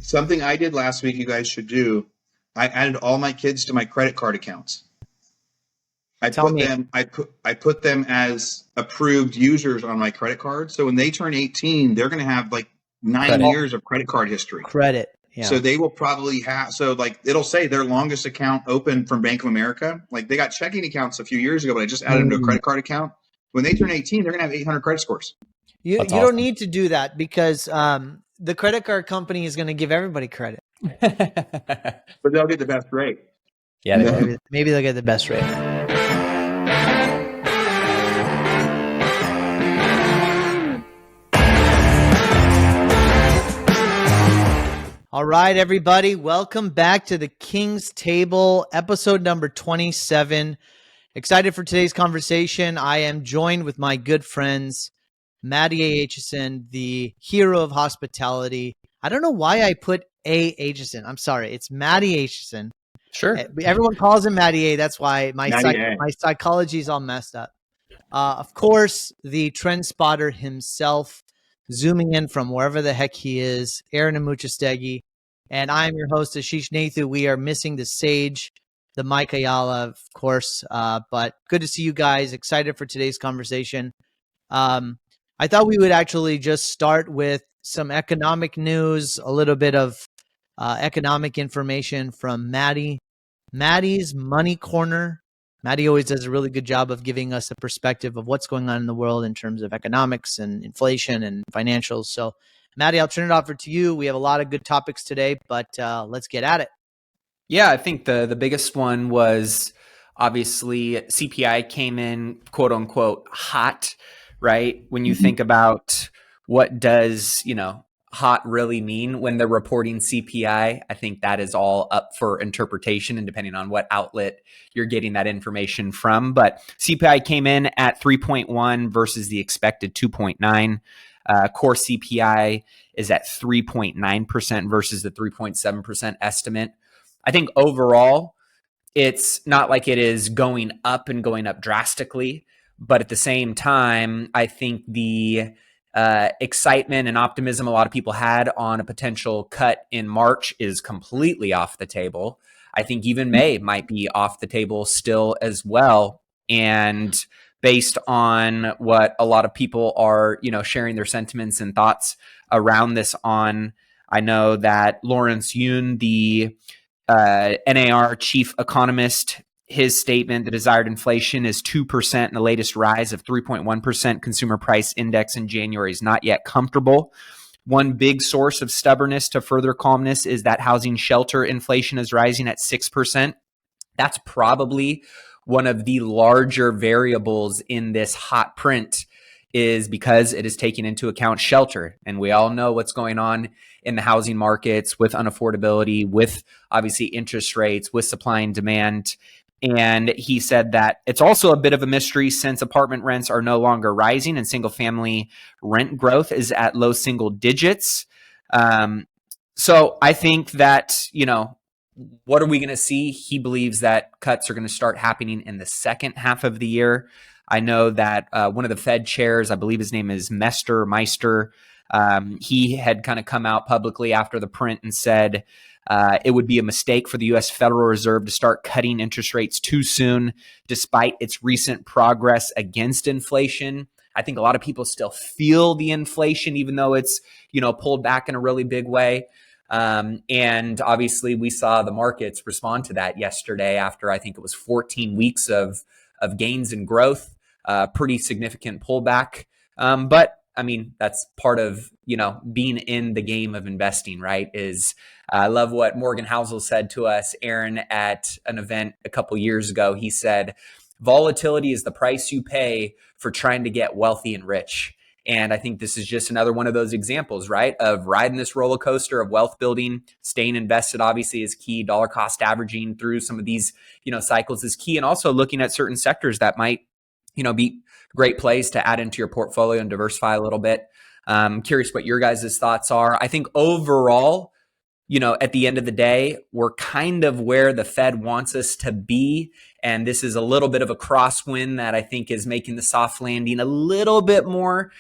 Something I did last week you guys should do. I added all my kids to my credit card accounts. I put them as approved users on my credit card. So when they turn 18, they're going to have like 9 years of credit card history. Credit. Yeah. So they will probably have, it'll say their longest account open from Bank of America. Like they got checking accounts a few years ago, but I just added them to a credit card account. When they turn 18, they're going to have 800 credit scores. You don't need to do that because the credit card company is going to give everybody credit. But they'll get the best rate. Yeah, maybe they'll get the best rate. All right, everybody. Welcome back to the King's Table, episode number 27. Excited for today's conversation. I am joined with my good friends, Matty A. Aitchison, the hero of hospitality. I don't know why I put A. Aitchison. I'm sorry. It's Matty Aitchison. Sure. Everyone calls him Matty A. That's why my psychology is all messed up. Of course, the trend spotter himself, zooming in from wherever the heck he is, Aaron Amuchastegui. And I'm your host, Ashish Nathu. We are missing the sage, the Mike Ayala, of course. But good to see you guys. Excited for today's conversation. I thought we would actually just start with some economic news, a little bit of economic information from Matty. Matty's Money Corner. Matty always does a really good job of giving us a perspective of what's going on in the world in terms of economics and inflation and financials. So, Matty, I'll turn it over to you. We have a lot of good topics today, but let's get at it. Yeah, I think the biggest one was obviously CPI came in, quote unquote, hot, right? When you think about what does, hot really mean when they're reporting CPI, I think that is all up for interpretation and depending on what outlet you're getting that information from. But CPI came in at 3.1 versus the expected 2.9. Core CPI is at 3.9% versus the 3.7% estimate. I think overall, it's not like it is going up and going up drastically, but at the same time, I think the excitement and optimism a lot of people had on a potential cut in March is completely off the table. I think even May might be off the table still as well. And based on what a lot of people are, sharing their sentiments and thoughts around this on, I know that Lawrence Yun, the NAR chief economist, his statement, the desired inflation is 2% and the latest rise of 3.1% consumer price index in January is not yet comfortable. One big source of stubbornness to further calmness is that housing shelter inflation is rising at 6%. That's probably one of the larger variables in this hot print is because it is taking into account shelter. And we all know what's going on in the housing markets with unaffordability, with obviously interest rates, with supply and demand. And he said that it's also a bit of a mystery since apartment rents are no longer rising and single family rent growth is at low single digits. So I think that, what are we going to see? He believes that cuts are going to start happening in the second half of the year. I know that one of the Fed chairs, I believe his name is Meister, he had kind of come out publicly after the print and said it would be a mistake for the U.S. Federal Reserve to start cutting interest rates too soon, despite its recent progress against inflation. I think a lot of people still feel the inflation, even though it's, pulled back in a really big way. And obviously we saw the markets respond to that yesterday after I think it was 14 weeks of gains and growth, pretty significant pullback. But I mean, that's part of, being in the game of investing, right? I love what Morgan Housel said to us, Aaron, at an event a couple years ago. He said, volatility is the price you pay for trying to get wealthy and rich. And I think this is just another one of those examples, right, of riding this roller coaster of wealth building. Staying invested obviously is key. Dollar cost averaging through some of these, cycles is key. And also looking at certain sectors that might, be great plays to add into your portfolio and diversify a little bit. I'm curious what your guys' thoughts are. I think overall, at the end of the day, we're kind of where the Fed wants us to be. And this is a little bit of a crosswind that I think is making the soft landing a little bit more,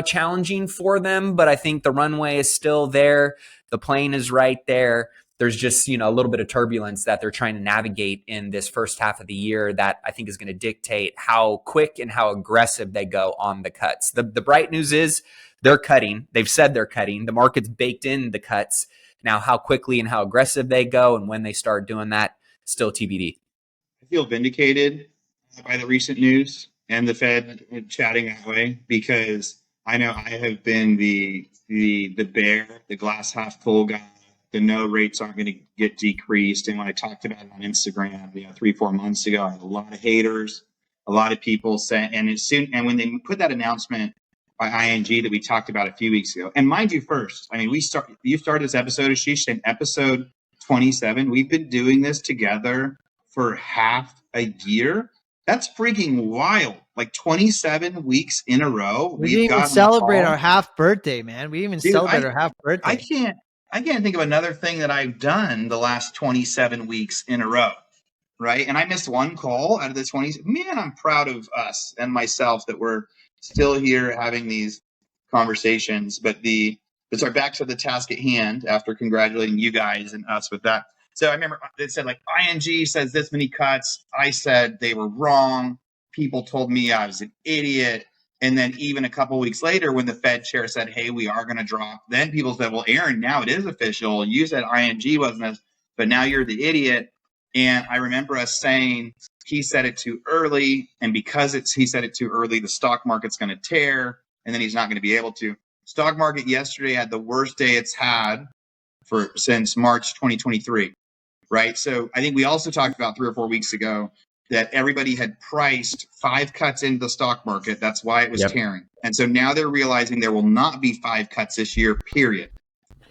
challenging for them. But I think the runway is still there. The plane is right there. There's just, a little bit of turbulence that they're trying to navigate in this first half of the year that I think is going to dictate how quick and how aggressive they go on the cuts. The bright news is they're cutting. They've said they're cutting. The market's baked in the cuts. Now, how quickly and how aggressive they go and when they start doing that, still TBD. I feel vindicated by the recent news and the Fed chatting that way, because I know I have been the bear, the glass half full guy. The no rates aren't going to get decreased. And when I talked about it on Instagram, 3-4 months ago, I had a lot of haters, a lot of people saying, and when they put that announcement by ING that we talked about a few weeks ago, and mind you, first, I mean, you started this episode, Ashish, in episode 27. We've been doing this together for half a year. That's freaking wild. Like 27 weeks in a row. We didn't even celebrate our half birthday, man. We didn't even celebrate our half birthday. I can't think of another thing that I've done the last 27 weeks in a row, right? And I missed one call out of the 20. Man, I'm proud of us and myself that we're still here having these conversations. But sorry, back to the task at hand after congratulating you guys and us with that. So I remember it said like ING says this many cuts. I said they were wrong. People told me I was an idiot. And then even a couple of weeks later, when the Fed chair said, hey, we are going to drop, then people said, well, Aaron, now it is official. You said ING wasn't this, but now you're the idiot. And I remember us saying he said it too early. And because he said it too early, the stock market's going to tear, and then he's not going to be able to. Stock market yesterday had the worst day it's had since March 2023, right? So I think we also talked about 3 or 4 weeks ago that everybody had priced 5 cuts into the stock market. That's why it was tearing. And so now they're realizing there will not be 5 cuts this year, period.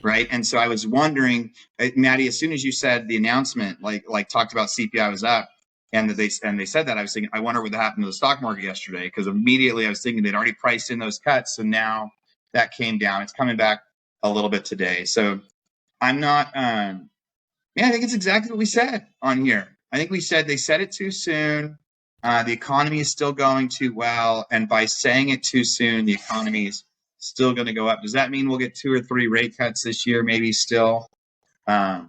Right. And so I was wondering, Maddie, as soon as you said the announcement, like talked about CPI was up, and they said that, I was thinking, I wonder what happened to the stock market yesterday, because immediately I was thinking they'd already priced in those cuts. So now that came down. It's coming back a little bit today. So I'm not, I think it's exactly what we said on here. I think we said they said it too soon. The economy is still going too well. And by saying it too soon, the economy is still going to go up. Does that mean we'll get 2 or 3 rate cuts this year? Maybe still. I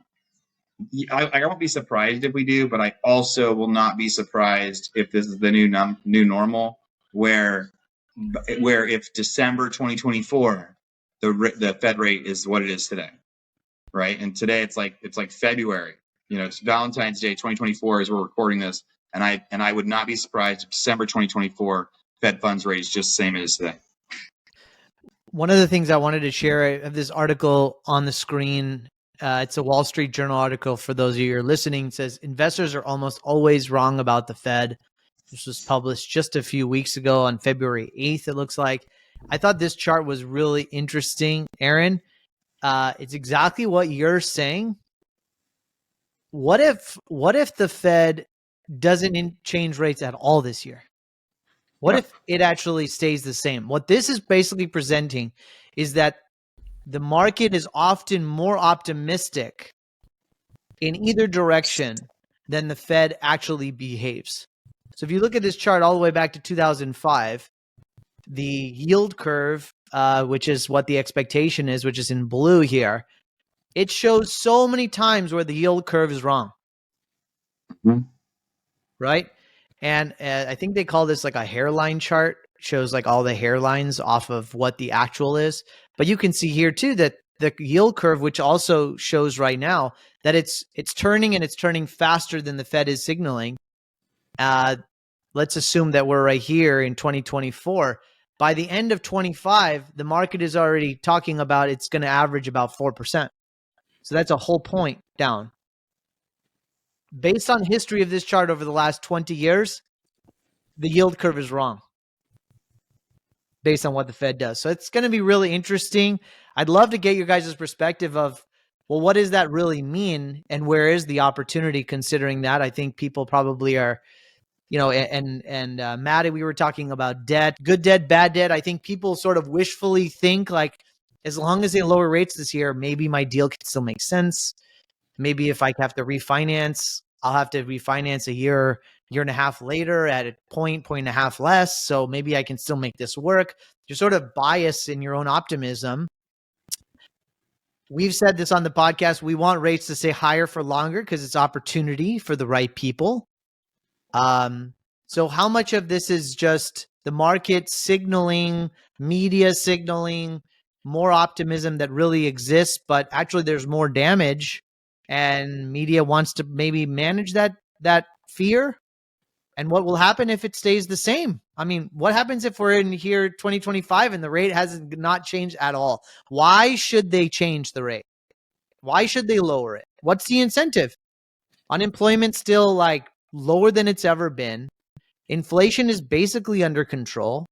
won't be surprised if we do, but I also will not be surprised if this is the new normal, where if December 2024, the Fed rate is what it is today, right? And today it's like February. It's Valentine's Day 2024 as we're recording this, and I would not be surprised if December 2024 Fed funds rate is just the same as today. One of the things I wanted to share, I have this article on the screen. It's a Wall Street Journal article. For those of you who are listening, it says investors are almost always wrong about the Fed. This was published just a few weeks ago on February 8th, it looks like. I thought this chart was really interesting, Aaron. It's exactly what you're saying. What if the Fed doesn't change rates at all this year? What if it actually stays the same? What this is basically presenting is that the market is often more optimistic in either direction than the Fed actually behaves. So if you look at this chart all the way back to 2005, the yield curve, which is what the expectation is, which is in blue here, it shows so many times where the yield curve is wrong. Mm-hmm. Right? And I think they call this like a hairline chart. Shows like all the hairlines off of what the actual is. But you can see here too that the yield curve, which also shows right now that it's turning, and it's turning faster than the Fed is signaling. Let's assume that we're right here in 2024. By the end of 25, the market is already talking about it's going to average about 4%. So that's a whole point down. Based on history of this chart over the last 20 years, the yield curve is wrong based on what the Fed does. So it's going to be really interesting. I'd love to get your guys' perspective of, well, what does that really mean? And where is the opportunity considering that? I think people probably are, and Maddie, we were talking about debt, good debt, bad debt. I think people sort of wishfully think like as long as they lower rates this year, maybe my deal can still make sense. Maybe if I have to refinance, I'll have to refinance a year and a half later at a point and a half less. So maybe I can still make this work. You're sort of biased in your own optimism. We've said this on the podcast. We want rates to stay higher for longer because it's opportunity for the right people. So how much of this is just the market signaling, media signaling, more optimism that really exists, but actually there's more damage and media wants to maybe manage that fear? And what will happen if it stays the same? I mean, what happens if we're in here 2025 and the rate hasn't not changed at all? Why should they change the rate? Why should they lower it? What's the incentive? Unemployment's still like lower than it's ever been. Inflation is basically under control.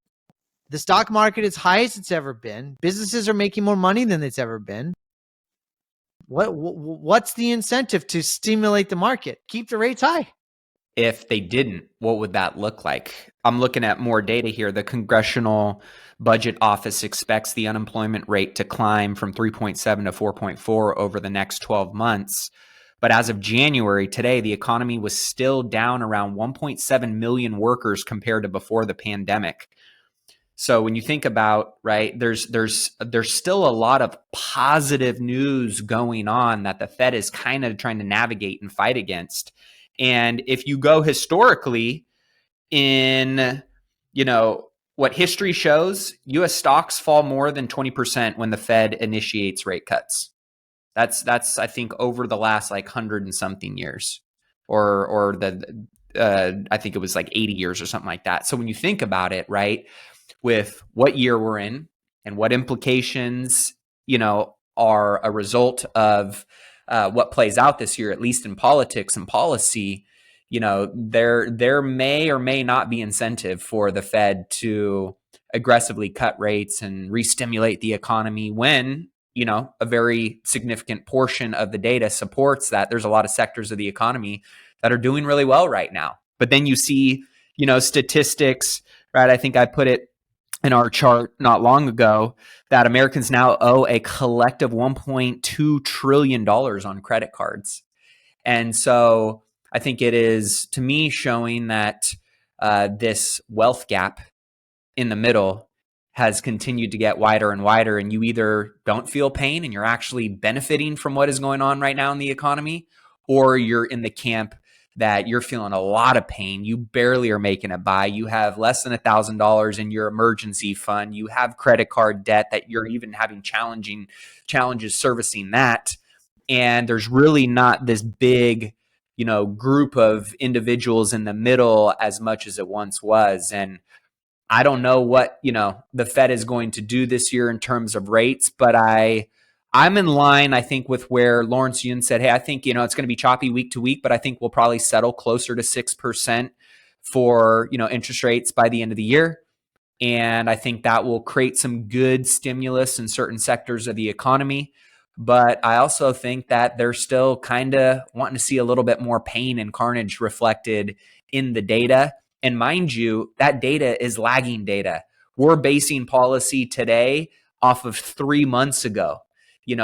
The stock market is high as it's ever been. Businesses are making more money than it's ever been. What's the incentive to stimulate the market? Keep the rates high. If they didn't, what would that look like? I'm looking at more data here. The Congressional Budget Office expects the unemployment rate to climb from 3.7 to 4.4 over the next 12 months. But as of January, today, the economy was still down around 1.7 million workers compared to before the pandemic. So when you think about, right, there's still a lot of positive news going on that the Fed is kind of trying to navigate and fight against. And if you go historically in, what history shows, U.S. stocks fall more than 20% when the Fed initiates rate cuts. That's I think over the last like 100 and something years, or I think it was like 80 years or something like that. So when you think about it, right, with what year we're in and what implications, are a result of what plays out this year, at least in politics and policy, there may or may not be incentive for the Fed to aggressively cut rates and re-stimulate the economy when, a very significant portion of the data supports that there's a lot of sectors of the economy that are doing really well right now. But then you see, statistics, right? I think I put it in our chart not long ago that Americans now owe a collective $1.2 trillion on credit cards. And so I think it is, to me, showing that this wealth gap in the middle has continued to get wider and wider. And you either don't feel pain and you're actually benefiting from what is going on right now in the economy, or you're in the camp that you're feeling a lot of pain. You barely are making it by. You have less than $1,000 in your emergency fund. You have credit card debt that you're even having challenges servicing that. And there's really not this big, group of individuals in the middle as much as it once was. And I don't know what, the Fed is going to do this year in terms of rates, but I'm in line, I think, with where Lawrence Yun said, hey, I think, it's going to be choppy week to week, but I think we'll probably settle closer to 6% for, interest rates by the end of the year. And I think that will create some good stimulus in certain sectors of the economy. But I also think that they're still kind of wanting to see a little bit more pain and carnage reflected in the data. And mind you, that data is lagging data. We're basing policy today off of 3 months ago.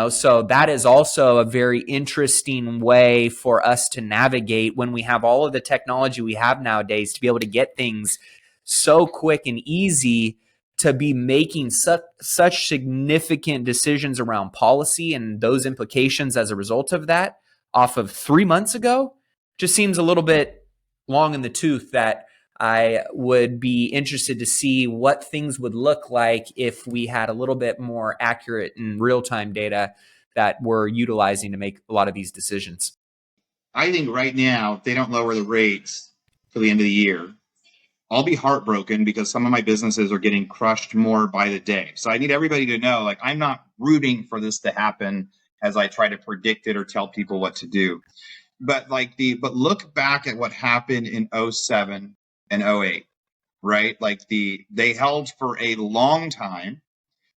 So that is also a very interesting way for us to navigate when we have all of the technology we have nowadays to be able to get things so quick and easy, to be making such significant decisions around policy and those implications as a result of that off of 3 months ago just seems a little bit long in the tooth. That I would be interested to see what things would look like if we had a little bit more accurate and real-time data that we're utilizing to make a lot of these decisions. I think right now, if they don't lower the rates for the end of the year, I'll be heartbroken because some of my businesses are getting crushed more by the day. So I need everybody to know, like, I'm not rooting for this to happen as I try to predict it or tell people what to do. But look back at what happened in 07 and 08, right? They held for a long time.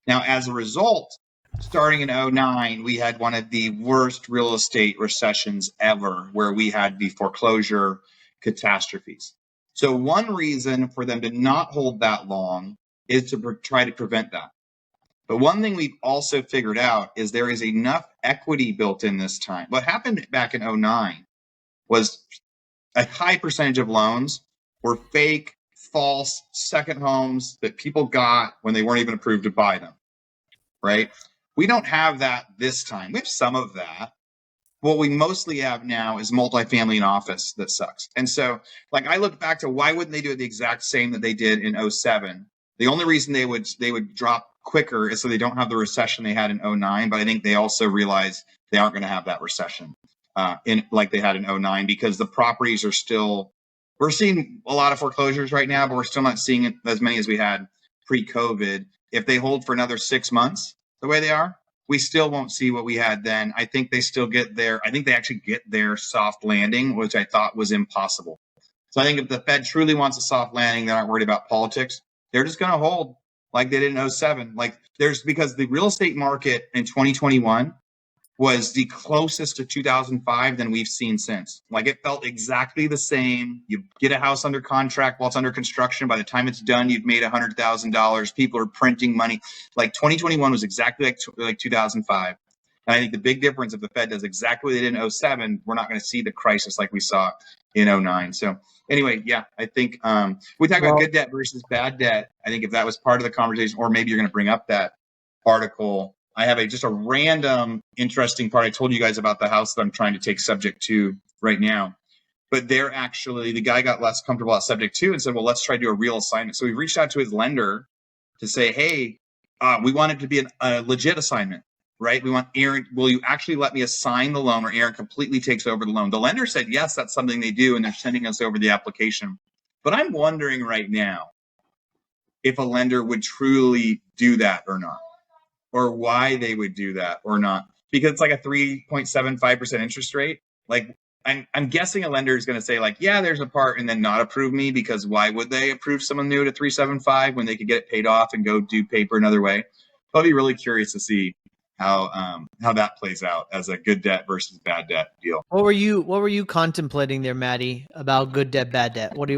Now, as a result, starting in 09, we had one of the worst real estate recessions ever, where we had the foreclosure catastrophes. So one reason for them to not hold that long is to try to prevent that. But one thing we've also figured out is there is enough equity built in this time. What happened back in 2009 was a high percentage of loans were fake, false second homes that people got when they weren't even approved to buy them, right? We don't have that this time. We have some of that. What we mostly have now is multifamily and office that sucks. And so, like, I look back to why wouldn't they do it the exact same that they did in 2007? The only reason they would drop quicker is so they don't have the recession they had in 2009. But I think they also realize they aren't going to have that recession in like they had in 2009, because the properties are still, we're seeing a lot of foreclosures right now, but we're still not seeing it as many as we had pre-COVID. If they hold for another 6 months the way they are, we still won't see what we had then. I think they still get there. I think they actually get their soft landing, which I thought was impossible. So I think if the Fed truly wants a soft landing, they're not worried about politics. They're just going to hold like they did in 2007. Like because the real estate market in 2021 was the closest to 2005 than we've seen since. Like, it felt exactly the same. You get a house under contract while it's under construction. By the time it's done, you've made $100,000. People are printing money. Like, 2021 was exactly like 2005. And I think the big difference, if the Fed does exactly what they did in 2007, we're not going to see the crisis like we saw in 2009. So anyway, yeah, I think we talk about good debt versus bad debt. I think if that was part of the conversation, or maybe you're going to bring up that article. I have just a random interesting part. I told you guys about the house that I'm trying to take subject to right now. But the guy got less comfortable at subject to and said, well, let's try to do a real assignment. So we reached out to his lender to say, hey, we want it to be a legit assignment, right? We want Aaron, will you actually let me assign the loan, or Aaron completely takes over the loan? The lender said, yes, that's something they do, and they're sending us over the application. But I'm wondering right now if a lender would truly do that or not, or why they would do that or not, because it's like a 3.75% interest rate. Like, I'm guessing a lender is going to say, like, yeah, there's a part, and then not approve me, because why would they approve someone new at a 3.75 when they could get it paid off and go do paper another way? I'll be really curious to see how that plays out as a good debt versus bad debt deal. What were you contemplating there, Maddie, about good debt, bad debt? What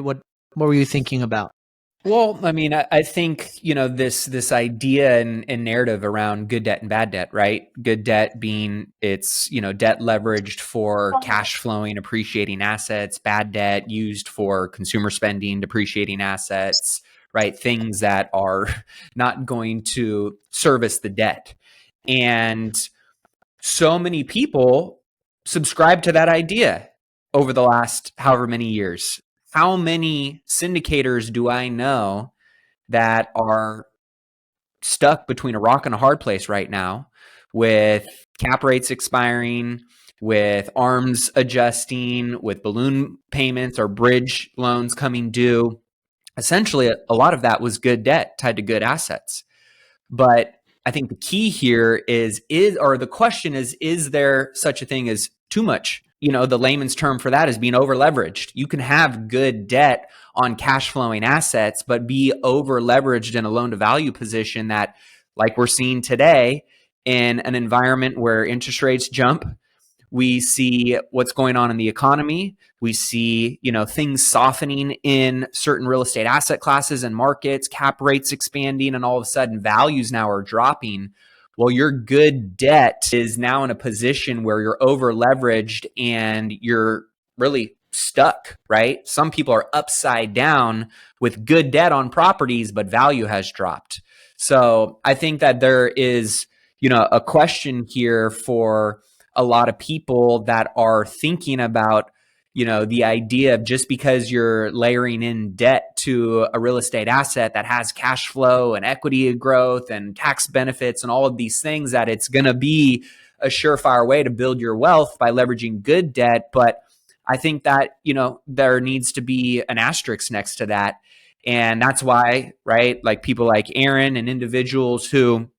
were you thinking about? Well, I mean, I think, this idea and narrative around good debt and bad debt, right? Good debt being it's, debt leveraged for cash flowing, appreciating assets, bad debt used for consumer spending, depreciating assets, right? Things that are not going to service the debt. And so many people subscribe to that idea over the last however many years. How many syndicators do I know that are stuck between a rock and a hard place right now, with cap rates expiring, with arms adjusting, with balloon payments or bridge loans coming due? Essentially, a lot of that was good debt tied to good assets. But I think the key here is the question is there such a thing as too much? The layman's term for that is being over leveraged. You can have good debt on cash flowing assets, but be over leveraged in a loan to value position that, like we're seeing today in an environment where interest rates jump. We see what's going on in the economy. We see, things softening in certain real estate asset classes and markets, cap rates expanding, and all of a sudden values now are dropping. Well, your good debt is now in a position where you're over leveraged and you're really stuck, right? Some people are upside down with good debt on properties, but value has dropped. So I think that there is, a question here for a lot of people that are thinking about, the idea of just because you're layering in debt to a real estate asset that has cash flow and equity growth and tax benefits and all of these things, that it's going to be a surefire way to build your wealth by leveraging good debt. But I think that, there needs to be an asterisk next to that. And that's why, right, like people like Aaron and individuals who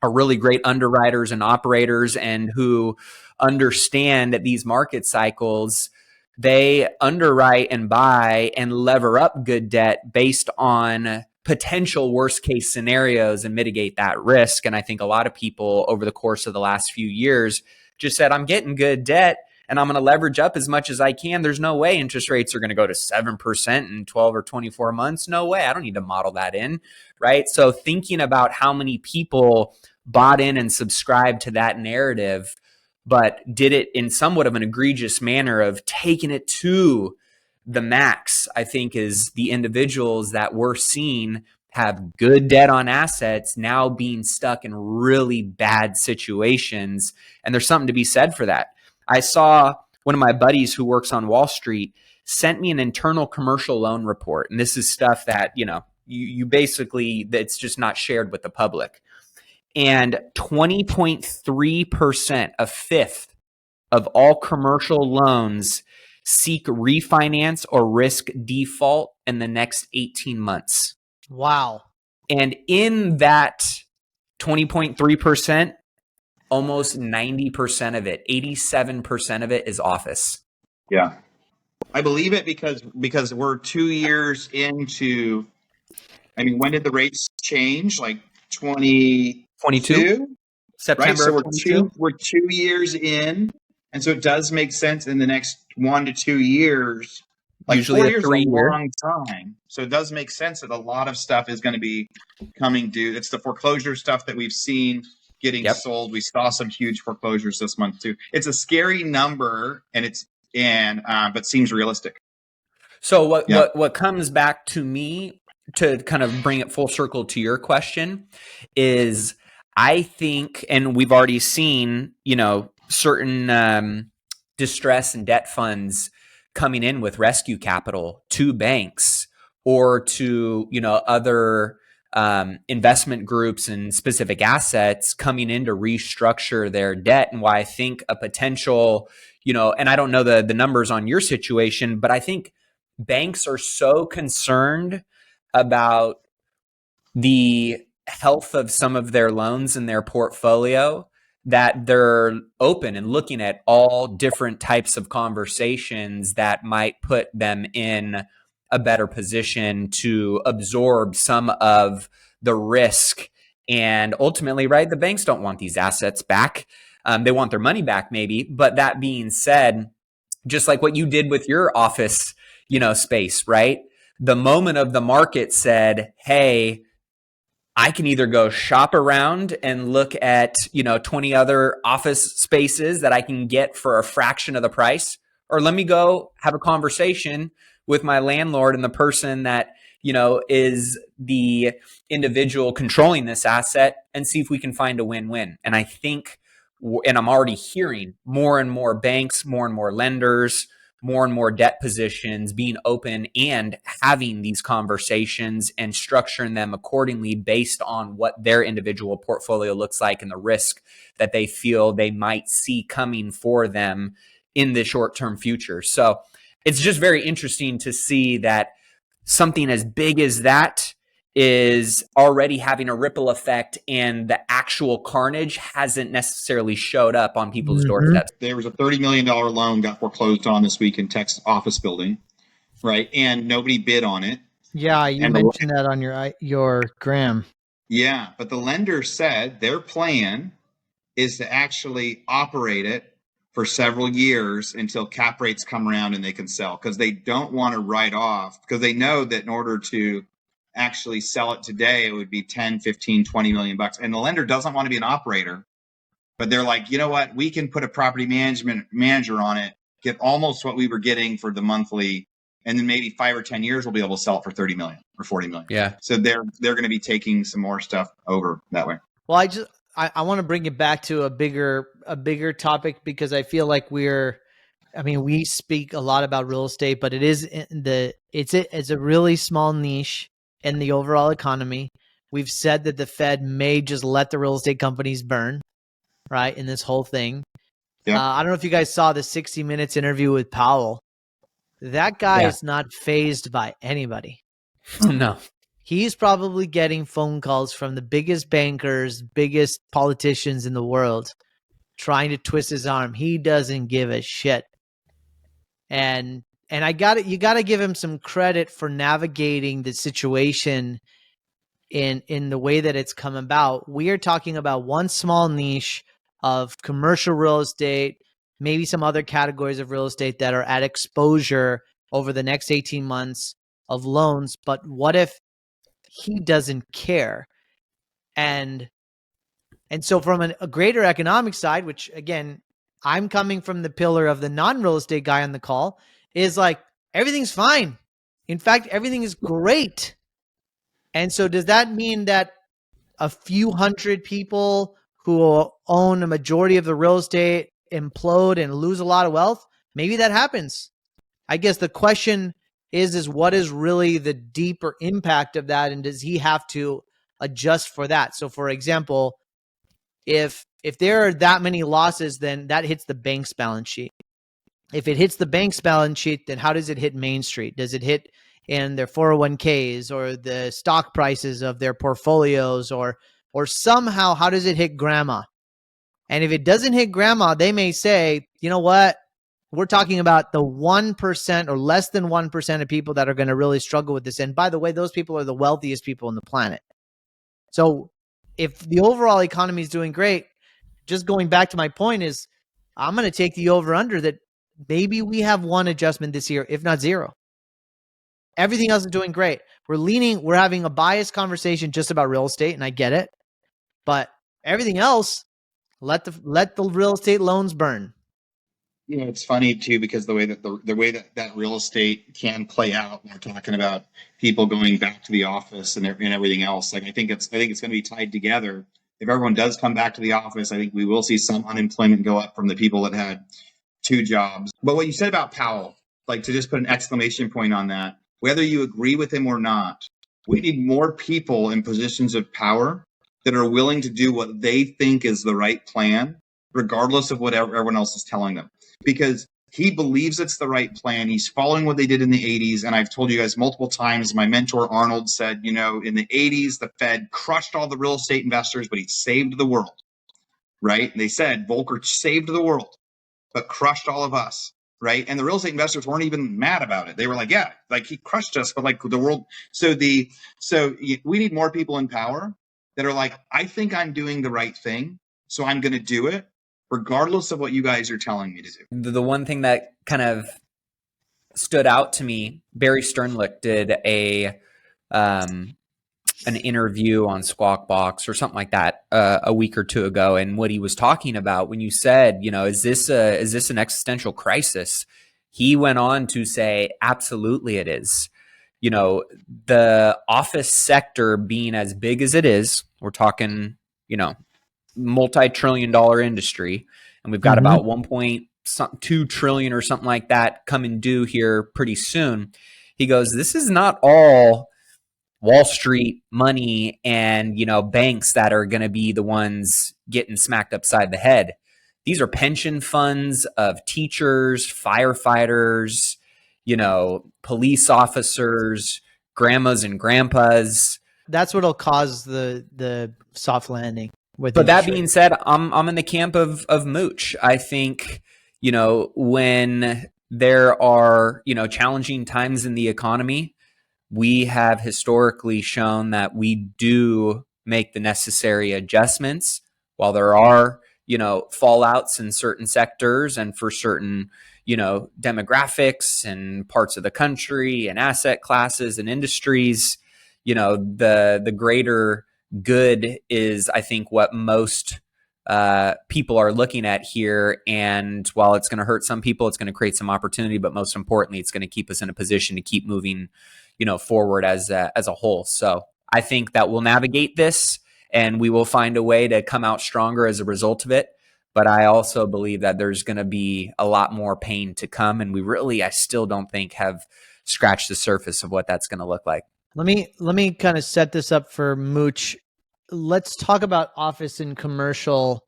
are really great underwriters and operators and who understand that these market cycles, they underwrite and buy and lever up good debt based on potential worst case scenarios and mitigate that risk. And I think a lot of people over the course of the last few years just said, I'm getting good debt. and I'm going to leverage up as much as I can. There's no way interest rates are going to go to 7% in 12 or 24 months. No way. I don't need to model that in, right? So thinking about how many people bought in and subscribed to that narrative, but did it in somewhat of an egregious manner of taking it to the max, I think, is the individuals that we're seeing have good debt on assets now being stuck in really bad situations. And there's something to be said for that. I saw one of my buddies who works on Wall Street sent me an internal commercial loan report. And this is stuff that, you basically, that's just not shared with the public. And 20.3%, a fifth of all commercial loans seek refinance or risk default in the next 18 months. Wow. And in that 20.3%, almost 90% of it, 87% of it is office. Yeah. I believe it because we're 2 years into, when did the rates change? Like 2022? September, right? So we're 2 years in. And so it does make sense in the next 1 to 2 years. Like usually 4 years is a 3-year. long time. So it does make sense that a lot of stuff is going to be coming due. It's the foreclosure stuff that we've seen getting sold. We saw some huge foreclosures this month too. It's a scary number, but seems realistic. So what comes back to me to kind of bring it full circle to your question is, I think, and we've already seen, certain distress and debt funds coming in with rescue capital to banks or to, other investment groups and specific assets coming in to restructure their debt. And why I think a potential, and I don't know the numbers on your situation, but I think banks are so concerned about the health of some of their loans in their portfolio that they're open and looking at all different types of conversations that might put them in a better position to absorb some of the risk. And ultimately, right, the banks don't want these assets back. They want their money back maybe. But that being said, just like what you did with your office, space, right? The moment of the market said, hey, I can either go shop around and look at, 20 other office spaces that I can get for a fraction of the price, or let me go have a conversation with my landlord and the person that, is the individual controlling this asset and see if we can find a win-win. And I think, and I'm already hearing more and more banks, more and more lenders, more and more debt positions being open and having these conversations and structuring them accordingly based on what their individual portfolio looks like and the risk that they feel they might see coming for them in the short-term future. So it's just very interesting to see that something as big as that is already having a ripple effect, and the actual carnage hasn't necessarily showed up on people's doorsteps. There was a $30 million loan got foreclosed on this week in Texas office building, right? And nobody bid on it. Yeah, you mentioned that on your gram. Yeah, but the lender said their plan is to actually operate it for several years until cap rates come around and they can sell, because they don't want to write off, because they know that in order to actually sell it today, it would be 10, 15, 20 million bucks. And the lender doesn't want to be an operator, but they're like, you know what? We can put a property management manager on it, get almost what we were getting for the monthly. And then maybe 5 or 10 years, we'll be able to sell it for 30 million or 40 million. Yeah. So they're going to be taking some more stuff over that way. Well, I want to bring it back to a bigger topic, because I feel like we speak a lot about real estate, but it's a really small niche in the overall economy. We've said that the Fed may just let the real estate companies burn, right, in this whole thing. Yeah. I don't know if you guys saw the 60 Minutes interview with Powell. That guy is not fazed by anybody. No. He's probably getting phone calls from the biggest bankers, biggest politicians in the world trying to twist his arm. He doesn't give a shit. And you got to give him some credit for navigating the situation in the way that it's come about. We are talking about one small niche of commercial real estate, maybe some other categories of real estate that are at exposure over the next 18 months of loans. But what if he doesn't care? And so from a greater economic side, which again, I'm coming from the pillar of the non-real estate guy on the call, is like, everything's fine. In fact, everything is great. And so does that mean that a few hundred people who own a majority of the real estate implode and lose a lot of wealth? Maybe that happens. I guess the question is what is really the deeper impact of that? And does he have to adjust for that? So for example, if there are that many losses, then that hits the bank's balance sheet. If it hits the bank's balance sheet, then how does it hit Main Street? Does it hit in their 401ks or the stock prices of their portfolios, or somehow how does it hit grandma? And if it doesn't hit grandma, they may say, you know what? We're talking about the 1% or less than 1% of people that are going to really struggle with this. And by the way, those people are the wealthiest people on the planet. So if the overall economy is doing great, just going back to my point is, I'm going to take the over under that maybe we have one adjustment this year, if not zero. Everything else is doing great. We're having a biased conversation just about real estate, and I get it. But everything else, let the real estate loans burn. You know, it's funny too, because the way that real estate can play out, when we're talking about people going back to the office and everything else. Like I think it's going to be tied together. If everyone does come back to the office, I think we will see some unemployment go up from the people that had 2 jobs. But what you said about Powell, like to just put an exclamation point on that, whether you agree with him or not, we need more people in positions of power that are willing to do what they think is the right plan, regardless of what everyone else is telling them. Because he believes it's the right plan. He's following what they did in the 80s. And I've told you guys multiple times, my mentor Arnold said, you know, in the 80s, the Fed crushed all the real estate investors, but he saved the world, right? And they said Volcker saved the world, but crushed all of us, right? And the real estate investors weren't even mad about it. They were like, yeah, like he crushed us, but like the world. So we need more people in power that are like, I think I'm doing the right thing, so I'm going to do it, regardless of what you guys are telling me to do. The one thing that kind of stood out to me, Barry Sternlicht did an interview on Squawk Box or something like that a week or two ago, and what he was talking about when you said, you know, is this an existential crisis? He went on to say, absolutely, it is. You know, the office sector being as big as it is, we're talking, you know, multi-trillion-dollar industry, and we've got about 1.2 trillion or something like that coming due here pretty soon. He goes, this is not all Wall Street money and, you know, banks that are going to be the ones getting smacked upside the head. These are pension funds of teachers, firefighters, you know, police officers, grandmas and grandpas. That's what'll cause the soft landing. But that being said, I'm in the camp of Mooch. I think, you know, when there are, you know, challenging times in the economy, we have historically shown that we do make the necessary adjustments. While there are, you know, fallouts in certain sectors and for certain, you know, demographics and parts of the country and asset classes and industries, you know, the greater good is, I think, what most people are looking at here. And while it's going to hurt some people, it's going to create some opportunity. But most importantly, it's going to keep us in a position to keep moving, you know, forward as a whole. So I think that we'll navigate this and we will find a way to come out stronger as a result of it. But I also believe that there's going to be a lot more pain to come. And I still don't think have scratched the surface of what that's going to look like. Let me kind of set this up for Mooch. Let's talk about office and commercial.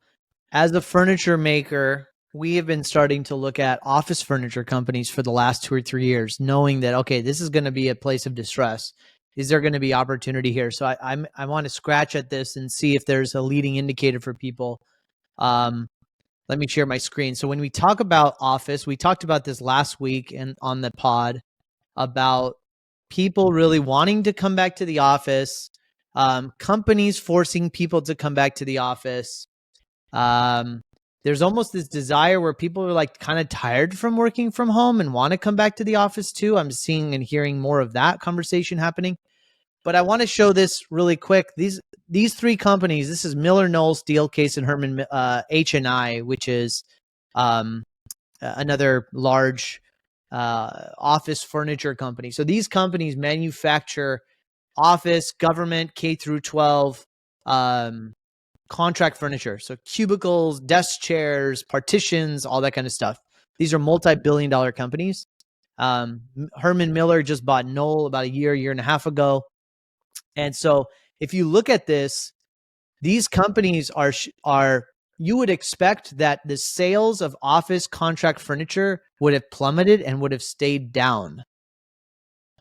As a furniture maker, we have been starting to look at office furniture companies for the last 2 or 3 years, knowing that, okay, this is going to be a place of distress. Is there going to be opportunity here? So I want to scratch at this and see if there's a leading indicator for people. Let me share my screen. So when we talk about office, we talked about this last week and on the pod about people really wanting to come back to the office, companies forcing people to come back to the office. there's almost this desire where people are like kind of tired from working from home and want to come back to the office too. I'm seeing and hearing more of that conversation happening. But I want to show this really quick. These three companies, this is Miller, Knoll, Steelcase, and Herman H&I, which is another large office furniture company. So these companies manufacture office, government, K through 12 contract furniture. So cubicles, desk chairs, partitions, all that kind of stuff. These are multi-billion-dollar companies. Herman Miller just bought Knoll about a year and a half ago. And so if you look at this, these companies are you would expect that the sales of office contract furniture would have plummeted and would have stayed down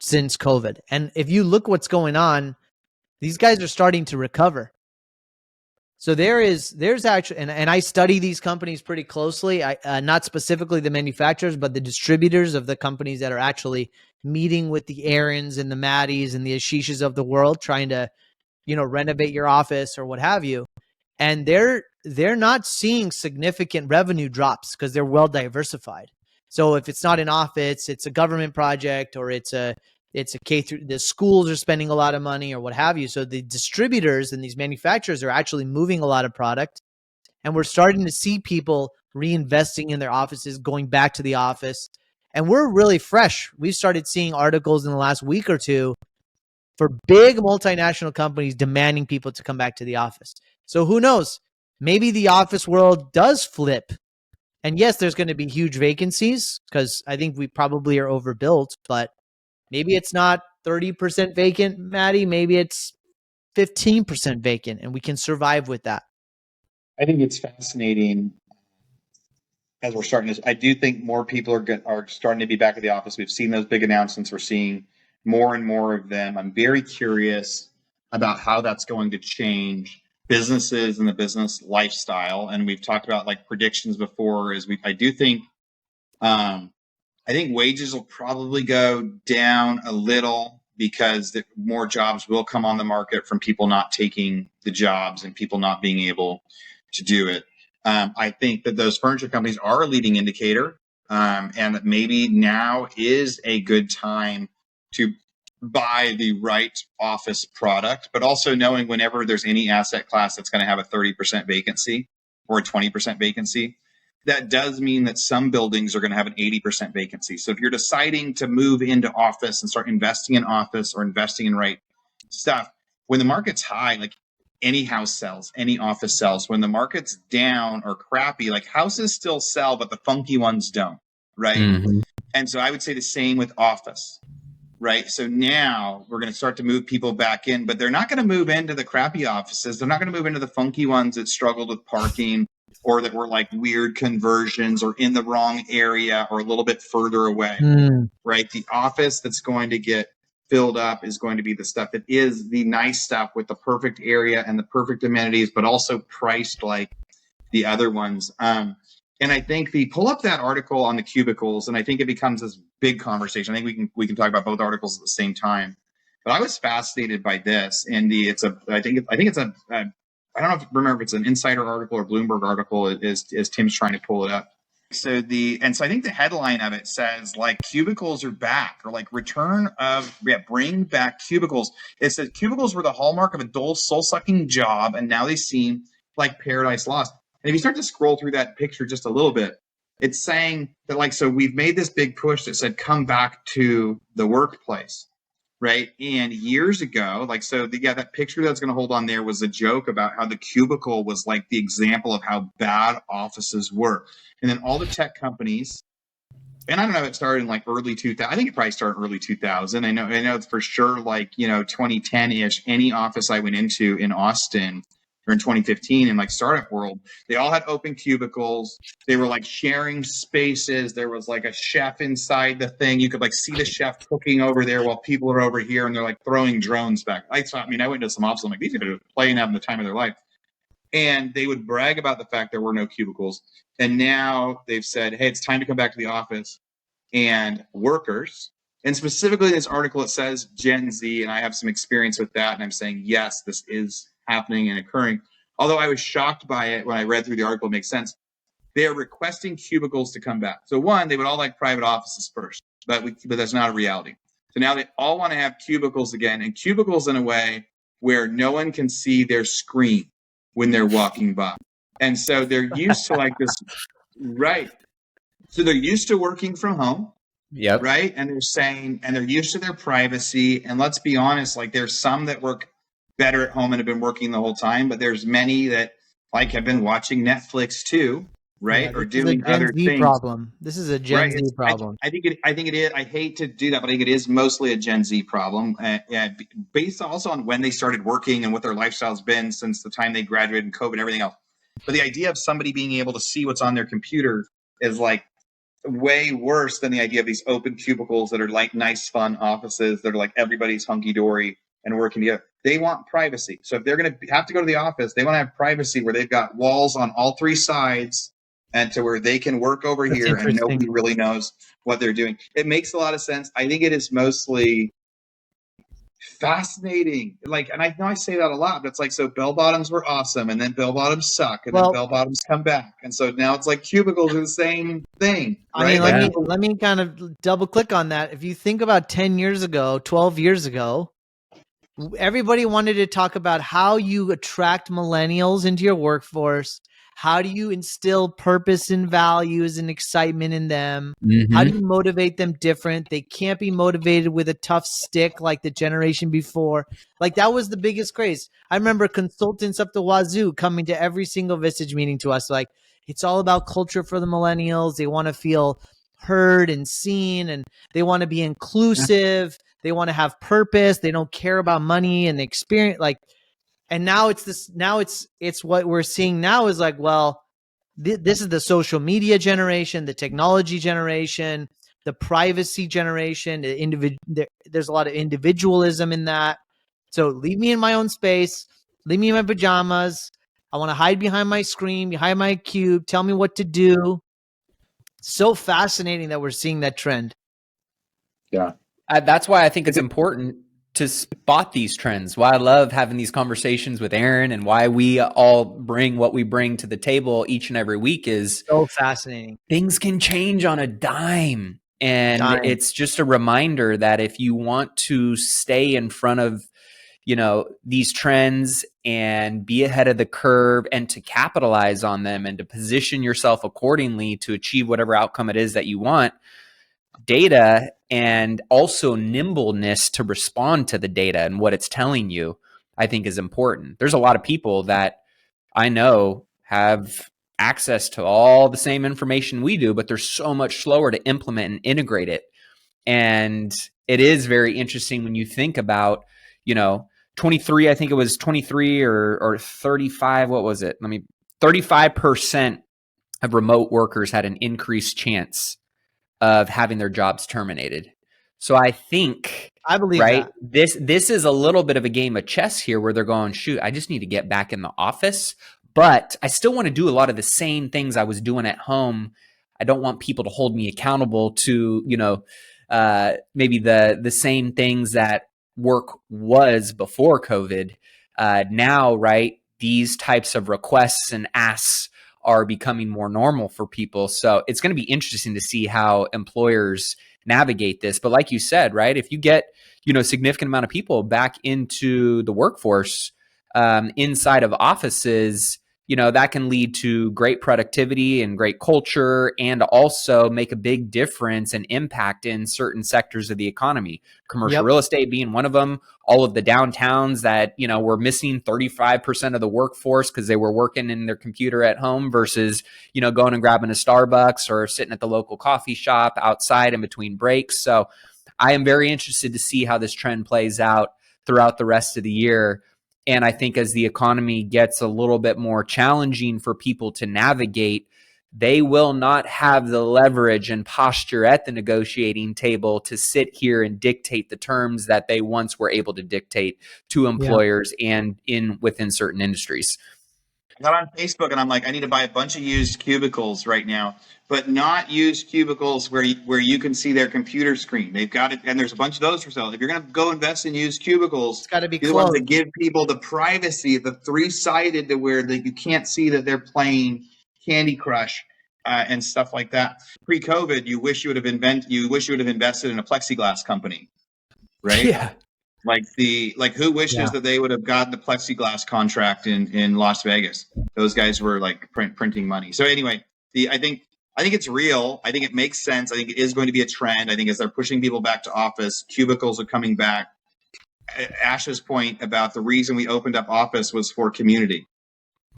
since COVID. And if you look what's going on, these guys are starting to recover. So there's actually, and I study these companies pretty closely. Not specifically the manufacturers, but the distributors of the companies that are actually meeting with the Aarons and the Maddies and the Ashishas of the world, trying to, renovate your office or what have you. And they're not seeing significant revenue drops because they're well diversified. So if it's not an office, it's a government project, or it's a K through, the schools are spending a lot of money or what have you. So the distributors and these manufacturers are actually moving a lot of product. And we're starting to see people reinvesting in their offices, going back to the office. And we're really fresh. We started seeing articles in the last week or two for big multinational companies demanding people to come back to the office. So who knows? Maybe the office world does flip. And yes, there's going to be huge vacancies because I think we probably are overbuilt, but maybe it's not 30% vacant, Maddie. Maybe it's 15% vacant, and we can survive with that. I think it's fascinating as we're starting this. I do think more people are starting to be back at the office. We've seen those big announcements. We're seeing more and more of them. I'm very curious about how that's going to change businesses and the business lifestyle. And we've talked about like predictions before. I think wages will probably go down a little because more jobs will come on the market from people not taking the jobs and people not being able to do it. I think that those furniture companies are a leading indicator, and that maybe now is a good time to buy the right office product, but also knowing whenever there's any asset class that's going to have a 30% vacancy or a 20% vacancy, that does mean that some buildings are going to have an 80% vacancy. So if you're deciding to move into office and start investing in office or investing in right stuff, when the market's high, like any house sells, any office sells. When the market's down or crappy, like houses still sell, but the funky ones don't, right? Mm-hmm. And so I would say the same with office, right? So now we're going to start to move people back in, but they're not going to move into the crappy offices. They're not going to move into the funky ones that struggled with parking or that were like weird conversions or in the wrong area or a little bit further away, right? The office that's going to get filled up is going to be the stuff that is the nice stuff with the perfect area and the perfect amenities, but also priced like the other ones. And I think pull up that article on the cubicles, and I think it becomes this big conversation. I think we can talk about both articles at the same time. But I was fascinated by this, and I don't remember if it's an Insider article or Bloomberg article as Tim's trying to pull it up. So I think the headline of it says like cubicles are back, or like bring back cubicles. It says cubicles were the hallmark of a dull, soul-sucking job, and now they seem like paradise lost. And if you start to scroll through that picture just a little bit, it's saying that like, so we've made this big push that said, come back to the workplace, right? And years ago, that picture that's going to hold on there was a joke about how the cubicle was like the example of how bad offices were. And then all the tech companies, and I don't know if it started in like early 2000. I think it probably started early 2000. I know it's for sure like, 2010-ish, any office I went into in Austin or in 2015 in like startup world, they all had open cubicles. They were like sharing spaces. There was like a chef inside the thing. You could like see the chef cooking over there while people are over here and they're like throwing drones back. I went to some offices. I'm like, these people are playing, having the time of their life. And they would brag about the fact there were no cubicles. And now they've said, hey, it's time to come back to the office. And workers, and specifically in this article, it says Gen Z, and I have some experience with that. And I'm saying, yes, this is happening and occurring. Although I was shocked by it when I read through the article, it makes sense. they're requesting cubicles to come back. So one, they would all like private offices first, but that's not a reality. So now they all want to have cubicles again, and cubicles in a way where no one can see their screen when they're walking by. And so they're used to like this, right? So they're used to working from home. Yep. Right. And they're used to their privacy. And let's be honest, like there's some that work better at home and have been working the whole time, but there's many that like have been watching Netflix too, right? Yeah, or doing other things. Problem. This is a Gen Z problem. I think it is. I hate to do that, but I think it is mostly a Gen Z problem. Based also on when they started working and what their lifestyle's been since the time they graduated and COVID and everything else. But the idea of somebody being able to see what's on their computer is like way worse than the idea of these open cubicles that are like nice, fun offices that are like everybody's hunky-dory and working together. They want privacy. So if they're going to have to go to the office, they want to have privacy where they've got walls on all three sides and to where they can work over here and nobody really knows what they're doing. It makes a lot of sense. I think it is mostly fascinating. Like, and I know I say that a lot, but it's like, so bell bottoms were awesome, and then bell bottoms suck, and then bell bottoms come back, and so now it's like cubicles are the same thing. Right? I mean, let me kind of double click on that. If you think about 10 years ago, 12 years ago, everybody wanted to talk about how you attract millennials into your workforce. How do you instill purpose and values and excitement in them? Mm-hmm. How do you motivate them different? They can't be motivated with a tough stick like the generation before. Like that was the biggest craze. I remember consultants up the wazoo coming to every single Vistage meeting to us. Like, it's all about culture for the millennials. They want to feel heard and seen, and they want to be inclusive. They want to have purpose. They don't care about money and the experience. Like, and now it's this. Now it's what we're seeing now is like, well, this is the social media generation, the technology generation, the privacy generation. There's a lot of individualism in that. So leave me in my own space. Leave me in my pajamas. I want to hide behind my screen, behind my cube. Tell me what to do. So fascinating that we're seeing that trend. Yeah, that's why I think it's important to spot these trends. Why I love having these conversations with Aaron and why we all bring what we bring to the table each and every week is so fascinating. Things can change on a dime. And it's just a reminder that if you want to stay in front of, these trends and be ahead of the curve and to capitalize on them and to position yourself accordingly to achieve whatever outcome it is that you want, data and also nimbleness to respond to the data and what it's telling you, I think is important. There's a lot of people that I know have access to all the same information we do, but they're so much slower to implement and integrate it. And it is very interesting when you think about, 23, I think it was 23 or 35. What was it? 35% of remote workers had an increased chance of having their jobs terminated. So I believe that. This is a little bit of a game of chess here where they're going, shoot, I just need to get back in the office, but I still want to do a lot of the same things I was doing at home. I don't want people to hold me accountable to, maybe the same things that work was before COVID. Now, right, these types of requests and asks are becoming more normal for people. So it's going to be interesting to see how employers navigate this. But like you said, right, if you get, a significant amount of people back into the workforce inside of offices, that can lead to great productivity and great culture and also make a big difference and impact in certain sectors of the economy. Commercial real estate being one of them. All of the downtowns that, were missing 35% of the workforce because they were working in their computer at home versus, going and grabbing a Starbucks or sitting at the local coffee shop outside in between breaks. So I am very interested to see how this trend plays out throughout the rest of the year. And I think as the economy gets a little bit more challenging for people to navigate, they will not have the leverage and posture at the negotiating table to sit here and dictate the terms that they once were able to dictate to employers and within certain industries. I got on Facebook and I'm like, I need to buy a bunch of used cubicles right now, but not used cubicles where you can see their computer screen. They've got it, and there's a bunch of those for sale. If you're going to go invest in used cubicles, it's got to be the ones that give people the privacy, the 3-sided to where you can't see that they're playing Candy Crush and stuff like that. Pre-COVID, you wish you would have invested in a plexiglass company, right? Yeah. Who wishes that they would have gotten the plexiglass contract in Las Vegas? Those guys were like printing money. So anyway, I think it's real. I think it makes sense. I think it is going to be a trend. I think as they're pushing people back to office, cubicles are coming back. Ash's point about the reason we opened up office was for community,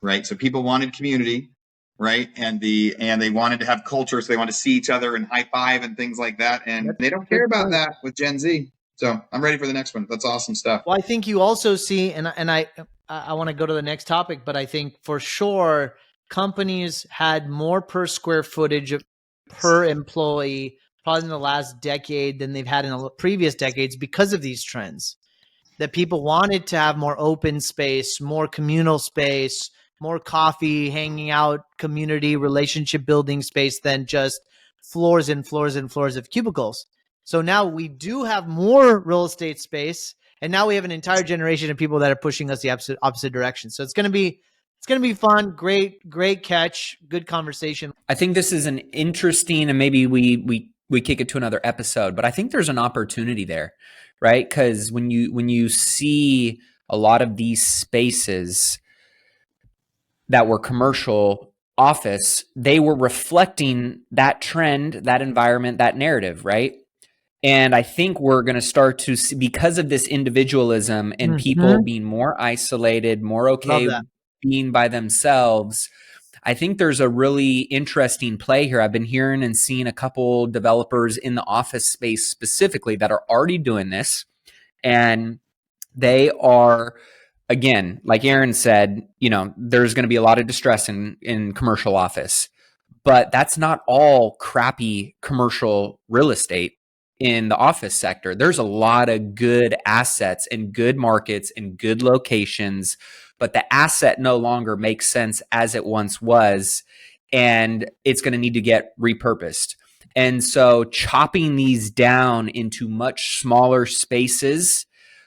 right? So people wanted community, right? And they wanted to have culture, so they want to see each other and high five and things like that. And they don't care about that with Gen Z. So I'm ready for the next one. That's awesome stuff. Well, I think you also see, and I want to go to the next topic, but I think for sure companies had more per square footage per employee probably in the last decade than they've had in the previous decades because of these trends. That people wanted to have more open space, more communal space, more coffee, hanging out, community, relationship building space than just floors and floors and floors of cubicles. So now we do have more real estate space, and now we have an entire generation of people that are pushing us the opposite direction. So it's going to be fun. Great catch. Good conversation. I think this is an interesting, and maybe we kick it to another episode, but I think there's an opportunity there, right? Because when you see a lot of these spaces that were commercial office, they were reflecting that trend, that environment, that narrative, right? And I think we're going to start to see, because of this individualism and people being more isolated, more okay being by themselves, I think there's a really interesting play here. I've been hearing and seeing a couple developers in the office space specifically that are already doing this. And they are, again, like Aaron said, there's going to be a lot of distress in commercial office, but that's not all crappy commercial real estate. In the office sector, there's a lot of good assets and good markets and good locations, but the asset no longer makes sense as it once was, and it's going to need to get repurposed. And so chopping these down into much smaller spaces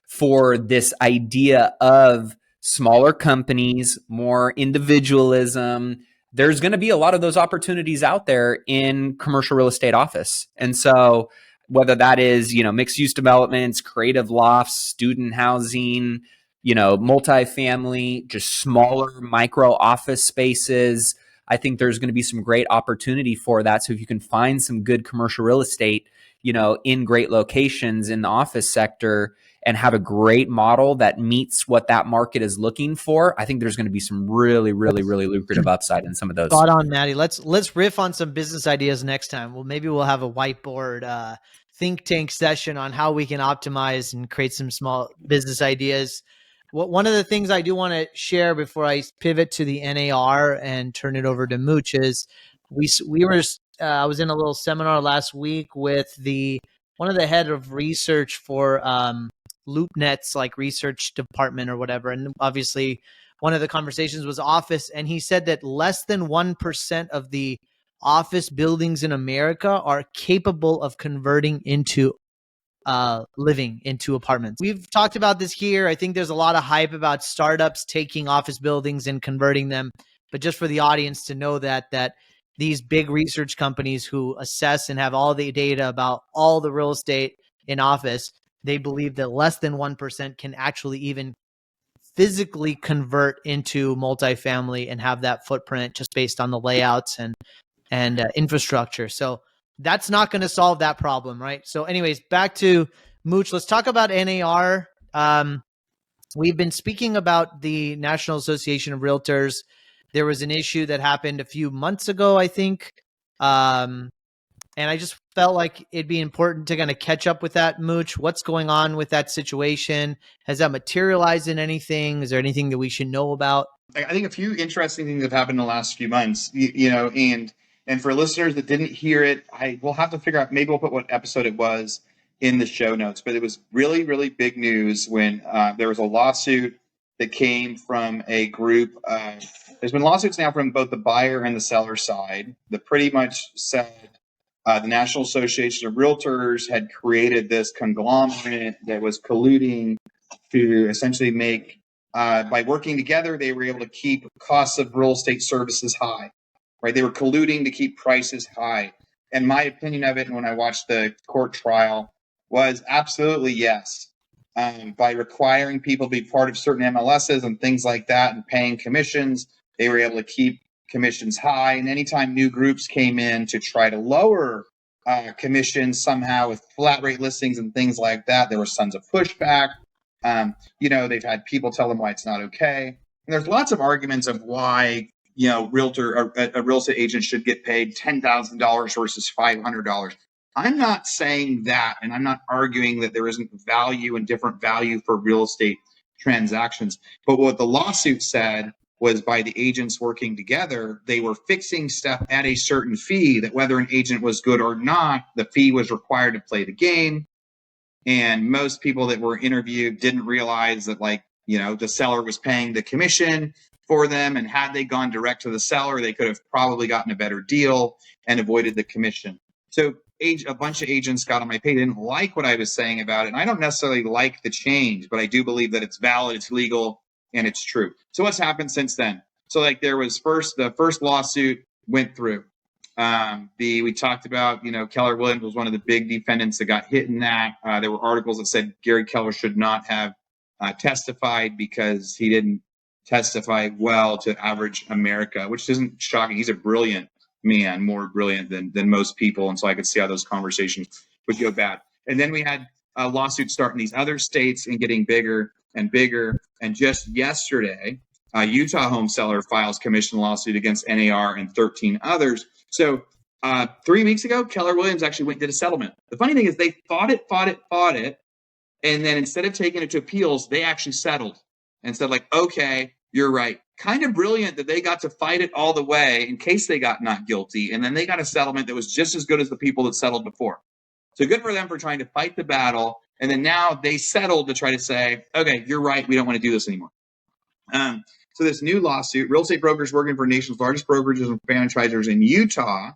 for this idea of smaller companies, more individualism, there's going to be a lot of those opportunities out there in commercial real estate office. And so whether that is, mixed use developments, creative lofts, student housing, multifamily, just smaller micro office spaces, I think there's going to be some great opportunity for that. So if you can find some good commercial real estate, in great locations in the office sector and have a great model that meets what that market is looking for, I think there's going to be some really, really, really lucrative upside in some of those. Spot on, Maddie. Let's riff on some business ideas next time. Well, maybe we'll have a whiteboard think tank session on how we can optimize and create some small business ideas. One of the things I do want to share before I pivot to the NAR and turn it over to Mooch is I was in a little seminar last week with one of the head of research for LoopNet's like research department or whatever. And obviously one of the conversations was office. And he said that less than 1% of the office buildings in America are capable of converting into living into apartments. We've talked about this here. I think there's a lot of hype about startups taking office buildings and converting them. But just for the audience to know that these big research companies who assess and have all the data about all the real estate in office, they believe that less than 1% can actually even physically convert into multifamily and have that footprint just based on the layouts and infrastructure. So that's not going to solve that problem, right? So anyways, back to Mooch. Let's talk about NAR. We've been speaking about the National Association of Realtors. There was an issue that happened a few months ago, I think. And I just felt like it'd be important to kind of catch up with that, Mooch. What's going on with that situation? Has that materialized in anything? Is there anything that we should know about? I think a few interesting things have happened in the last few months, and for listeners that didn't hear it, we'll have to figure out, maybe we'll put what episode it was in the show notes, but it was really, really big news when there was a lawsuit that came from a group. There's been lawsuits now from both the buyer and the seller side that pretty much said the National Association of Realtors had created this conglomerate that was colluding to essentially make, by working together, they were able to keep costs of real estate services high. right? They were colluding to keep prices high. And my opinion of it, and when I watched the court trial, was absolutely yes. By requiring people to be part of certain MLSs and things like that and paying commissions, they were able to keep commissions high. And anytime new groups came in to try to lower commissions somehow with flat rate listings and things like that, there was tons of pushback. They've had people tell them why it's not okay. And there's lots of arguments of why, a real estate agent should get paid $10,000 versus $500. I'm not saying that, and I'm not arguing that there isn't value and different value for real estate transactions. But what the lawsuit said was by the agents working together, they were fixing stuff at a certain fee, that whether an agent was good or not, the fee was required to play the game. And most people that were interviewed didn't realize that, the seller was paying the commission for them. And had they gone direct to the seller, they could have probably gotten a better deal and avoided the commission. So a bunch of agents got on my page. They didn't like what I was saying about it. And I don't necessarily like the change, but I do believe that it's valid, it's legal, and it's true. So what's happened since then? So there was the first lawsuit went through. We talked about, Keller Williams was one of the big defendants that got hit in that. There were articles that said Gary Keller should not have testified because he didn't testify well to average America, which isn't shocking. He's a brilliant man, more brilliant than most people. And so I could see how those conversations would go bad. And then we had lawsuits start in these other states and getting bigger and bigger. And just yesterday, Utah home seller files commission lawsuit against NAR and 13 others. So 3 weeks ago, Keller Williams actually went and did a settlement. The funny thing is they fought it. And then instead of taking it to appeals, they actually settled and said okay, you're right. Kind of brilliant that they got to fight it all the way in case they got not guilty. And then they got a settlement that was just as good as the people that settled before. So good for them for trying to fight the battle. And then now they settled to try to say, okay, you're right. We don't want to do this anymore. So this new lawsuit, real estate brokers working for the nation's largest brokerages and franchisors in Utah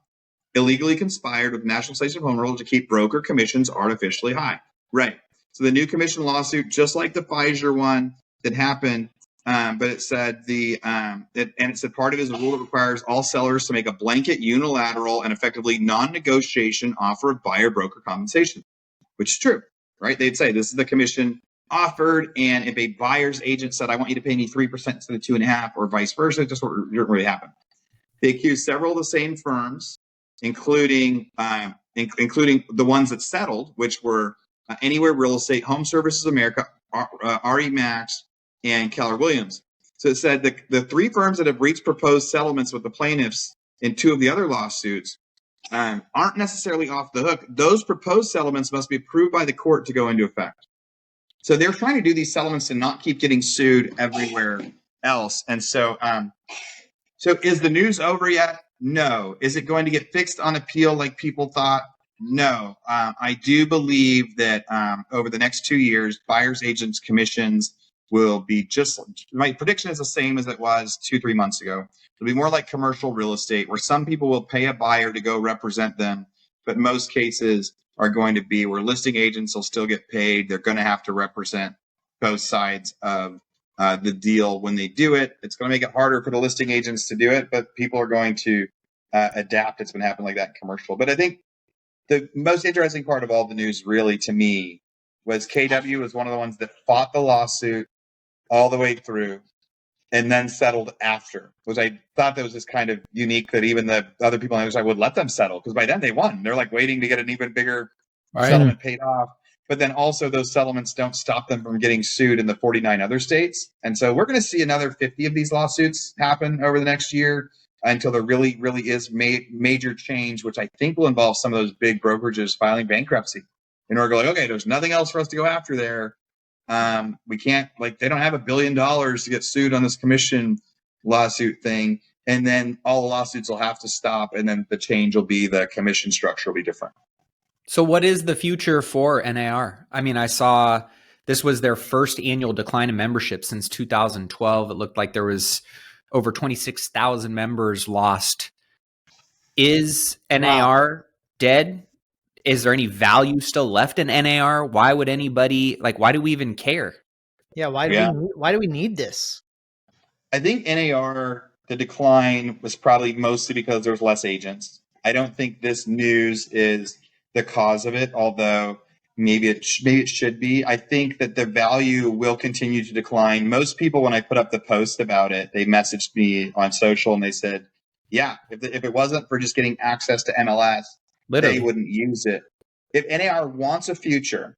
illegally conspired with the National Association of Realtors to keep broker commissions artificially high. Right. So the new commission lawsuit, just like the Pfizer one that happened, but it said it said part of it is a rule that requires all sellers to make a blanket, unilateral, and effectively non-negotiation offer of buyer broker compensation, which is true, right? They'd say this is the commission offered, and if a buyer's agent said, "I want you to pay me 3% instead of 2.5%," or vice versa, it just didn't really happen. They accused several of the same firms, including the ones that settled, which were Anywhere Real Estate, Home Services America, RE Max, and Keller Williams. So it said the three firms that have reached proposed settlements with the plaintiffs in two of the other lawsuits aren't necessarily off the hook. Those proposed settlements must be approved by the court to go into effect. So they're trying to do these settlements to not keep getting sued everywhere else. And so is the news over yet? No. Is it going to get fixed on appeal like people thought? No. I do believe that over the next 2 years, buyers agents commissions will be my prediction is the same as it was 2-3 months ago. It'll be more like commercial real estate, where some people will pay a buyer to go represent them, but most cases are going to be where listing agents will still get paid. They're going to have to represent both sides of the deal when they do it. It's going to make it harder for the listing agents to do it, but people are going to adapt. It's going to happen like that in commercial. But I think the most interesting part of all the news, really, to me, was KW was one of the ones that fought the lawsuit all the way through and then settled after, which I thought that was just kind of unique, that even the other people on the other side would let them settle, because by then they won. They're waiting to get an even bigger settlement paid off. But then also those settlements don't stop them from getting sued in the 49 other states. And so we're going to see another 50 of these lawsuits happen over the next year until there really, really is major change, which I think will involve some of those big brokerages filing bankruptcy in order to go okay, there's nothing else for us to go after there. We can't, they don't have $1 billion to get sued on this commission lawsuit thing. And then all the lawsuits will have to stop. And then the change will be the commission structure will be different. So what is the future for NAR? I mean, I saw this was their first annual decline in membership since 2012. It looked like there was over 26,000 members lost. Is NAR dead? Is there any value still left in NAR? Why would anybody, why do we even care? Yeah, why do we need this? I think NAR the decline was probably mostly because there's less agents. I don't think this news is the cause of it, although maybe it should be. I think that the value will continue to decline. Most people, when I put up the post about it, they messaged me on social and they said, yeah, if it wasn't for just getting access to MLS, they wouldn't use it. If NAR wants a future,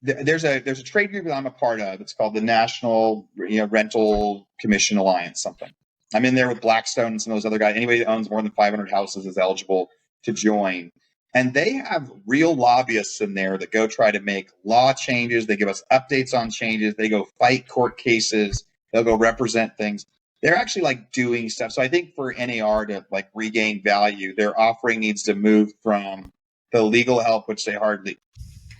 there's a trade group that I'm a part of. It's called the National Rental Commission Alliance something. I'm in there with Blackstone and some of those other guys. Anybody that owns more than 500 houses is eligible to join. And they have real lobbyists in there that go try to make law changes. They give us updates on changes. They go fight court cases. They'll go represent things. They're actually like doing stuff. So I think for NAR to like regain value, their offering needs to move from the legal help, which they hardly,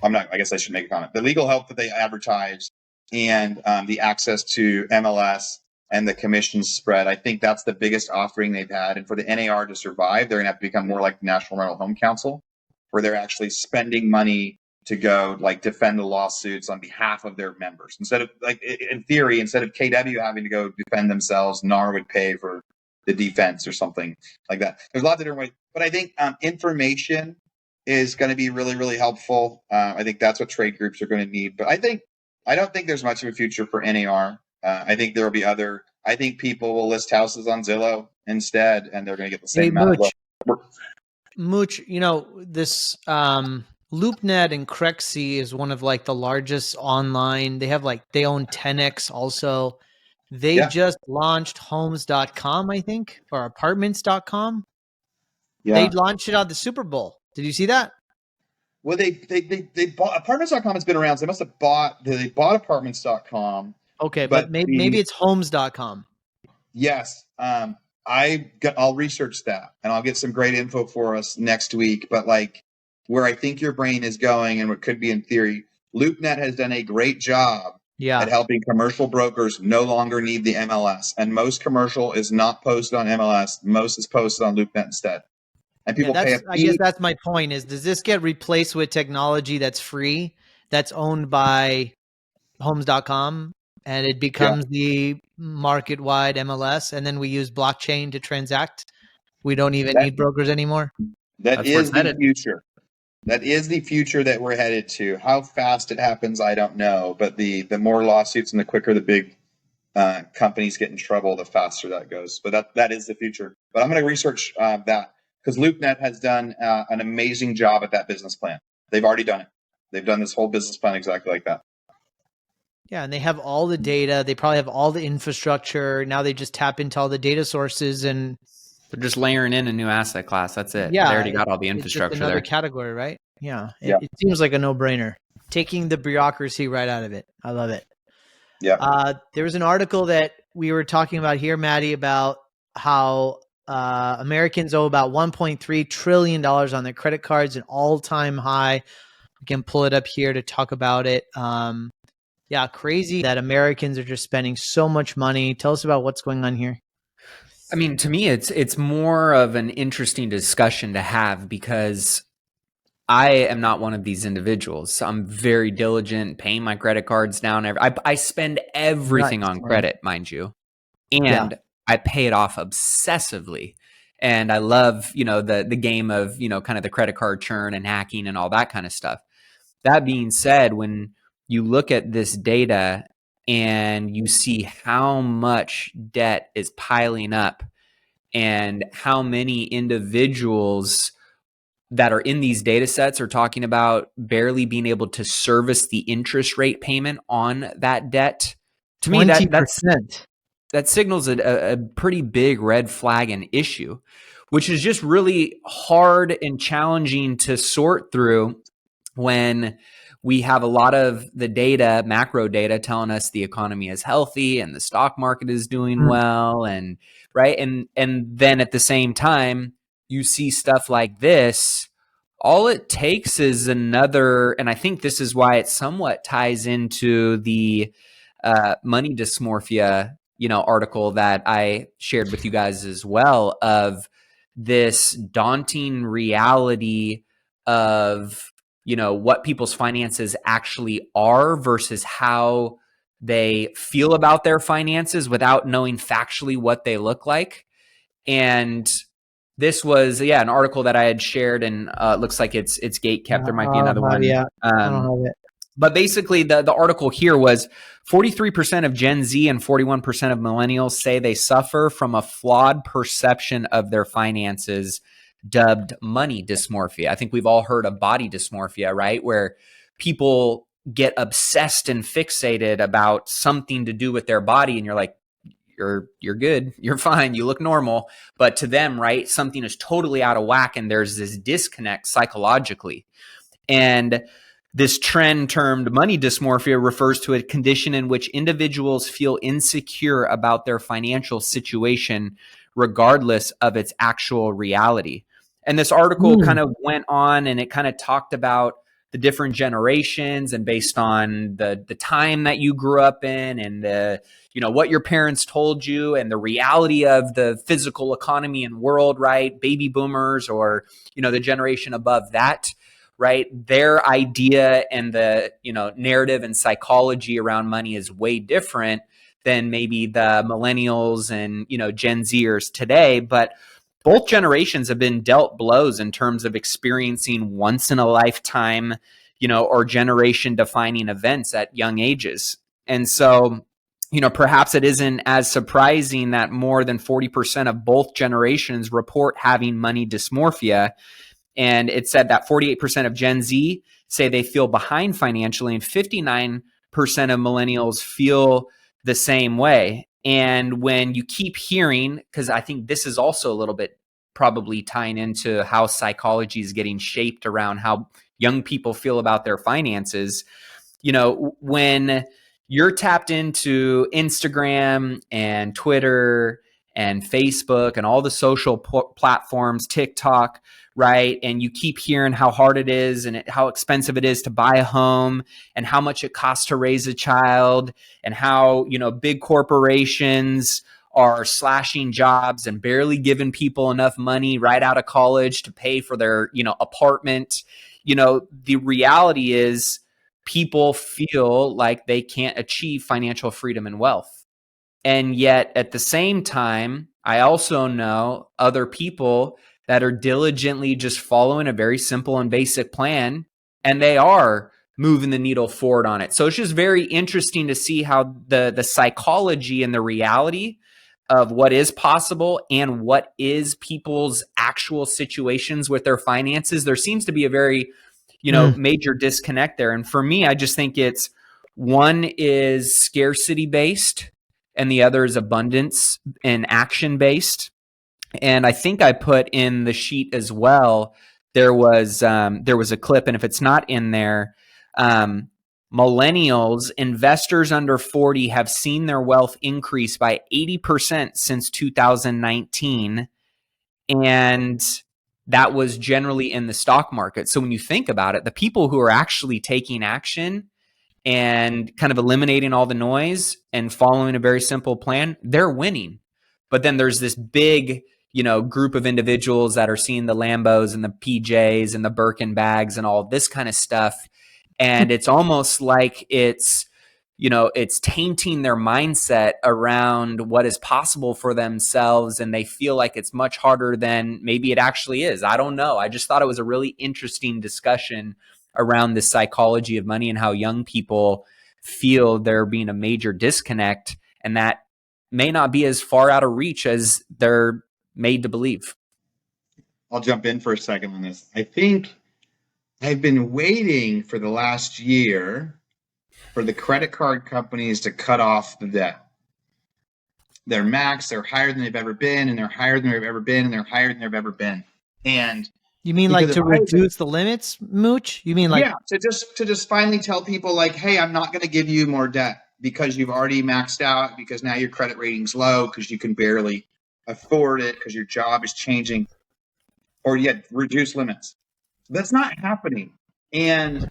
I guess I should make a comment. The legal help that they advertise and the access to MLS and the commission spread, I think that's the biggest offering they've had. And for the NAR to survive, they're going to have to become more like the National Rental Home Council, where they're actually spending money to go like defend the lawsuits on behalf of their members. Instead of like in theory, instead of KW having to go defend themselves, NAR would pay for the defense or something like that. There's lots of different ways, but I think information is going to be really, really helpful. I think that's what trade groups are going to need. But I don't think there's much of a future for NAR. I think there will be I think people will list houses on Zillow instead, and they're going to get the same amount of love. Mooch, this LoopNet and Crexy is one of like the largest online. They own 10X also. They just launched homes.com, I think, or apartments.com. Yeah. They launched it on the Super Bowl. Did you see that? Well, they bought apartments.com has been around. So they bought apartments.com. Okay, but maybe it's homes.com. Yes. I'll research that and I'll get some great info for us next week. But like where I think your brain is going and what could be in theory, LoopNet has done a great job at helping commercial brokers no longer need the MLS. And most commercial is not posted on MLS. Most is posted on LoopNet instead. And people pay I guess that's my point is, does this get replaced with technology that's free, that's owned by homes.com, and it becomes the market-wide MLS, and then we use blockchain to transact? We don't even need brokers anymore? That's the future. That is the future that we're headed to. How fast it happens, I don't know. But the more lawsuits and the quicker the big companies get in trouble, the faster that goes. But that is the future. But I'm going to research that. Because LoopNet has done an amazing job at that business plan. They've already done it. They've done this whole business plan exactly like that. Yeah, and they have all the data. They probably have all the infrastructure. Now they just tap into all the data sources, and they're just layering in a new asset class. That's it. Yeah, they already got all the infrastructure it's another there. Category, right? Yeah. It seems like a no-brainer. Taking the bureaucracy right out of it. I love it. Yeah. There was an article that we were talking about here, Maddie, about how Americans owe about $1.3 trillion on their credit cards, an all-time high. We can pull it up here to talk about it. Crazy that Americans are just spending so much money. Tell us about what's going on here. I mean, to me, it's more of an interesting discussion to have because I am not one of these individuals. I'm very diligent, paying my credit cards down. I spend everything on credit, mind you. And I pay it off obsessively. And I love, the game of, kind of the credit card churn and hacking and all that kind of stuff. That being said, when you look at this data and you see how much debt is piling up and how many individuals that are in these data sets are talking about barely being able to service the interest rate payment on that debt, to me, that signals a pretty big red flag and issue, which is just really hard and challenging to sort through when we have a lot of the data, macro data, telling us the economy is healthy and the stock market is doing well, and right, and then at the same time, you see stuff like this. All it takes is another, and I think this is why it somewhat ties into the money dysmorphia, article that I shared with you guys as well, of this daunting reality of, what people's finances actually are versus how they feel about their finances without knowing factually what they look like. And this was, an article that I had shared, and it looks like it's gatekept. There might be another one. Yeah, I don't have it. But basically, the article here was 43% of Gen Z and 41% of millennials say they suffer from a flawed perception of their finances, dubbed money dysmorphia. I think we've all heard of body dysmorphia, right? Where people get obsessed and fixated about something to do with their body, and you're like, you're good, you're fine, you look normal. But to them, right, something is totally out of whack, and there's this disconnect psychologically. And this trend termed money dysmorphia refers to a condition in which individuals feel insecure about their financial situation, regardless of its actual reality. And this article kind of went on, and it kind of talked about the different generations, and based on the time that you grew up in, and what your parents told you, and the reality of the physical economy and world, right? Baby boomers, or the generation above that, right? Their idea and the narrative and psychology around money is way different than maybe the millennials and Gen Zers today. But both generations have been dealt blows in terms of experiencing once in a lifetime, or generation defining events at young ages. And so, perhaps it isn't as surprising that more than 40% of both generations report having money dysmorphia. And it said that 48% of Gen Z say they feel behind financially, and 59% of millennials feel the same way. And when you keep hearing, because I think this is also a little bit probably tying into how psychology is getting shaped around how young people feel about their finances, when you're tapped into Instagram and Twitter and Facebook and all the social platforms, TikTok, right? And you keep hearing how hard it is, and how expensive it is to buy a home, and how much it costs to raise a child, and how, big corporations are slashing jobs and barely giving people enough money right out of college to pay for their, apartment. The reality is people feel like they can't achieve financial freedom and wealth. And yet at the same time, I also know other people that are diligently just following a very simple and basic plan, and they are moving the needle forward on it. So it's just very interesting to see how the psychology and the reality of what is possible and what is people's actual situations with their finances, there seems to be a very, major disconnect there. And for me, I just think it's, one is scarcity based, and the other is abundance and action based. And I think I put in the sheet as well, there was a clip, and if it's not in there, millennials, investors under 40, have seen their wealth increase by 80% since 2019. And that was generally in the stock market. So when you think about it, the people who are actually taking action and kind of eliminating all the noise and following a very simple plan, they're winning. But then there's this big, group of individuals that are seeing the Lambos and the PJs and the Birkin bags and all this kind of stuff. And it's almost like it's tainting their mindset around what is possible for themselves. And they feel like it's much harder than maybe it actually is. I don't know. I just thought it was a really interesting discussion around the psychology of money and how young people feel there being a major disconnect, and that may not be as far out of reach as they're made to believe. I'll jump in for a second on this. I think I've been waiting for the last year for the credit card companies to cut off the debt. They're max, they're higher than they've ever been, and they're higher than they've ever been, and they're higher than they've ever been. And you mean like to reduce the limits, Mooch? You mean like to just finally tell people like, hey, I'm not going to give you more debt because you've already maxed out, because now your credit rating's low, because you can barely afford it, because your job is changing, or yet reduce limits. That's not happening. And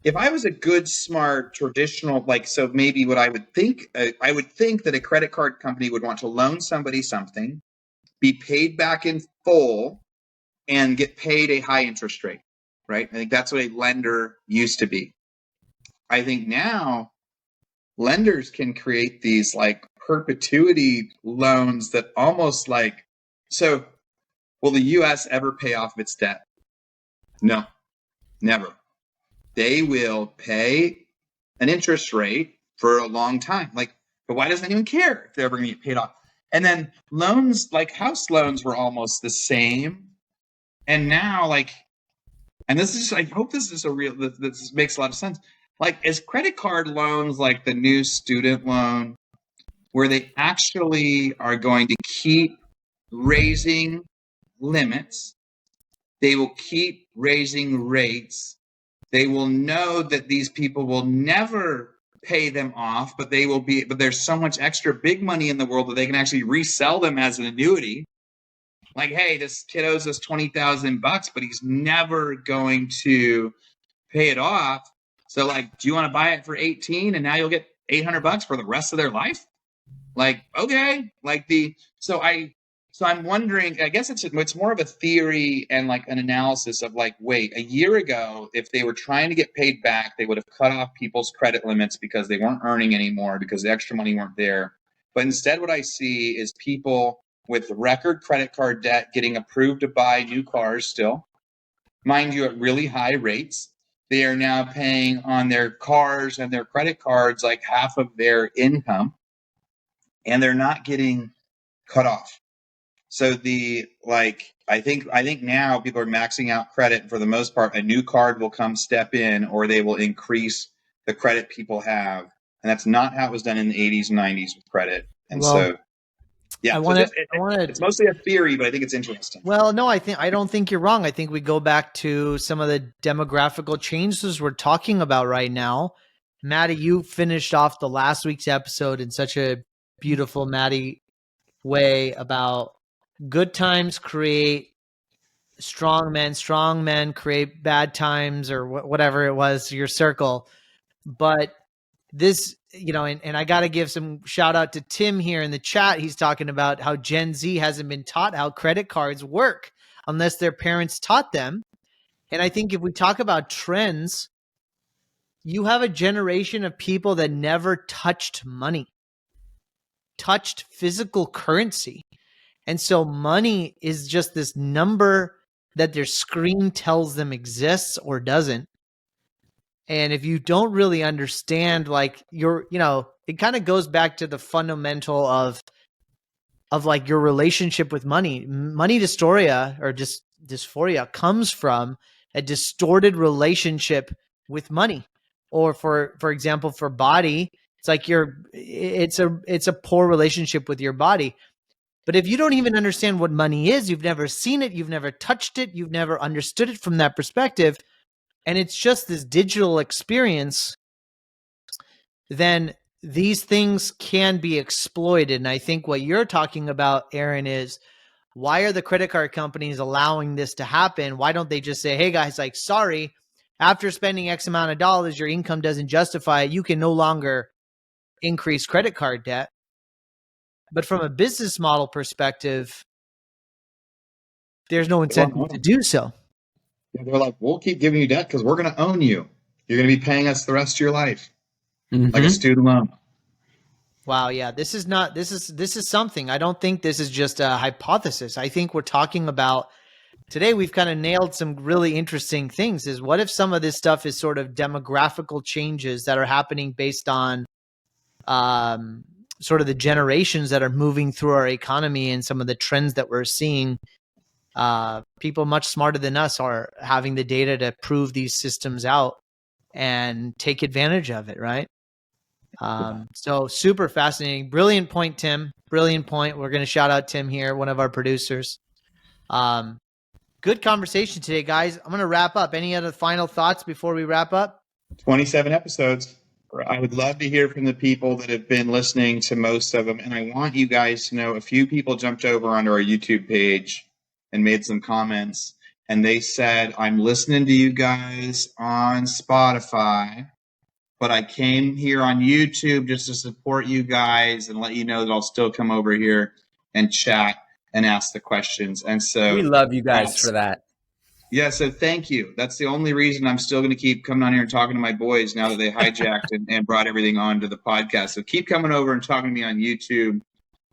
if I was a good, smart, traditional, so maybe what I would think that a credit card company would want to loan somebody something, be paid back in full, and get paid a high interest rate, right? I think that's what a lender used to be. I think now lenders can create these like perpetuity loans that almost like, so will the US ever pay off its debt? No, never. They will pay an interest rate for a long time. Like, but why doesn't anyone care if they're ever going to get paid off? And then loans, like house loans, were almost the same. And now, like, and this is, I hope this is this makes a lot of sense. Like, is credit card loans like the new student loan, where they actually are going to keep raising limits? They will keep raising rates. They will know that these people will never pay them off, but there's so much extra big money in the world that they can actually resell them as an annuity. Like, hey, this kid owes us $20,000, but he's never going to pay it off. So, like, do you want to buy it for 18 and now you'll get $800 for the rest of their life? Like, okay, like so I'm wondering, I guess it's more of a theory and like an analysis of like, wait, a year ago, if they were trying to get paid back, they would have cut off people's credit limits because they weren't earning anymore because the extra money weren't there. But instead, what I see is people with record credit card debt getting approved to buy new cars still, mind you, at really high rates. They are now paying on their cars and their credit cards like half of their income, and they're not getting cut off. So I think now people are maxing out credit, and for the most part, a new card will come step in, or they will increase the credit people have. And that's not how it was done in the 80s and 90s with credit. And so, yeah, it's mostly a theory, but I think it's interesting. Well, no, I don't think you're wrong. I think we go back to some of the demographical changes we're talking about right now. Maddie, you finished off the last week's episode in such a beautiful, Maddie, way about good times create strong men create bad times, or whatever it was, your circle. But this, and I got to give some shout out to Tim here in the chat. He's talking about how Gen Z hasn't been taught how credit cards work unless their parents taught them. And I think if we talk about trends, you have a generation of people that never touched money, touched physical currency. And so money is just this number that their screen tells them exists or doesn't. And if you don't really understand, like it kind of goes back to the fundamental of like your relationship with money. Money dysphoria or dysphoria comes from a distorted relationship with money. Or for example, for body, it's like it's a poor relationship with your body. But if you don't even understand what money is, you've never seen it, you've never touched it, you've never understood it from that perspective, and it's just this digital experience, then these things can be exploited. And I think what you're talking about, Aaron, is why are the credit card companies allowing this to happen? Why don't they just say, hey guys, like, sorry, after spending X amount of dollars, your income doesn't justify it. You can no longer increase credit card debt. But from a business model perspective, there's no incentive to do so. Yeah, they're like, we'll keep giving you debt because we're going to own you. You're going to be paying us the rest of your life, like a student loan. Wow, yeah, this is something. I don't think this is just a hypothesis. I think we're talking about today. We've kind of nailed some really interesting things. Is what if some of this stuff is sort of demographical changes that are happening based on sort of the generations that are moving through our economy and some of the trends that we're seeing. People much smarter than us are having the data to prove these systems out and take advantage of it, right? So super fascinating. Brilliant point, Tim. Brilliant point. We're going to shout out Tim here, one of our producers. Good conversation today, guys. I'm going to wrap up. Any other final thoughts before we wrap up? 27 episodes. I would love to hear from the people that have been listening to most of them. And I want you guys to know a few people jumped over onto our YouTube page and made some comments. And they said, I'm listening to you guys on Spotify, but I came here on YouTube just to support you guys and let you know that I'll still come over here and chat and ask the questions. And so we love you guys for that. Yeah, so thank you. That's the only reason I'm still going to keep coming on here and talking to my boys now that they hijacked and brought everything onto the podcast. So keep coming over and talking to me on YouTube.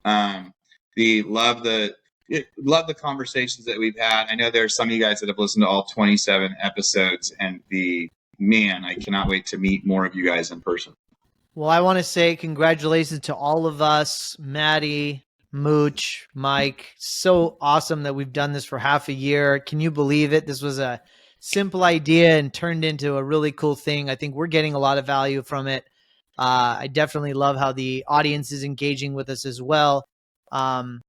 Love the conversations that we've had. I know there's some of you guys that have listened to all 27 episodes, and I cannot wait to meet more of you guys in person. Well, I want to say congratulations to all of us, Maddie, Mooch, Mike. So awesome that we've done this for half a year. Can you believe it? This was a simple idea and turned into a really cool thing. I think we're getting a lot of value from it. I definitely love how the audience is engaging with us as well. I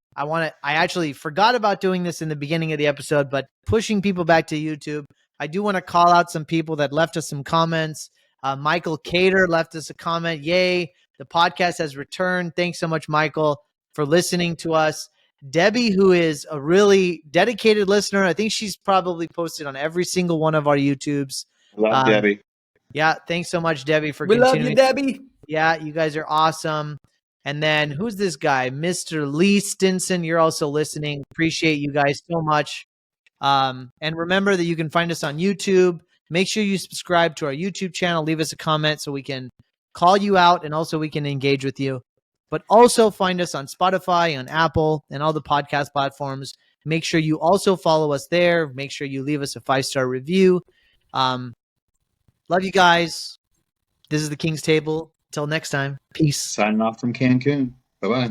actually forgot about doing this in the beginning of the episode, but pushing people back to YouTube. I do want to call out some people that left us some comments. Michael Cater left us a comment. Yay, the podcast has returned. Thanks so much, Michael, for listening to us. Debbie, who is a really dedicated listener, I think she's probably posted on every single one of our YouTubes. Love Debbie. Yeah, thanks so much, Debbie, for continuing. We love you, Debbie. Yeah, you guys are awesome. And then who's this guy? Mr. Lee Stinson, you're also listening. Appreciate you guys so much. And remember that you can find us on YouTube. Make sure you subscribe to our YouTube channel. Leave us a comment so we can call you out and also we can engage with you. But also find us on Spotify, on Apple, and all the podcast platforms. Make sure you also follow us there. Make sure you leave us a 5-star review. Love you guys. This is the King's Table. Till next time. Peace. Signing off from Cancun. Bye-bye.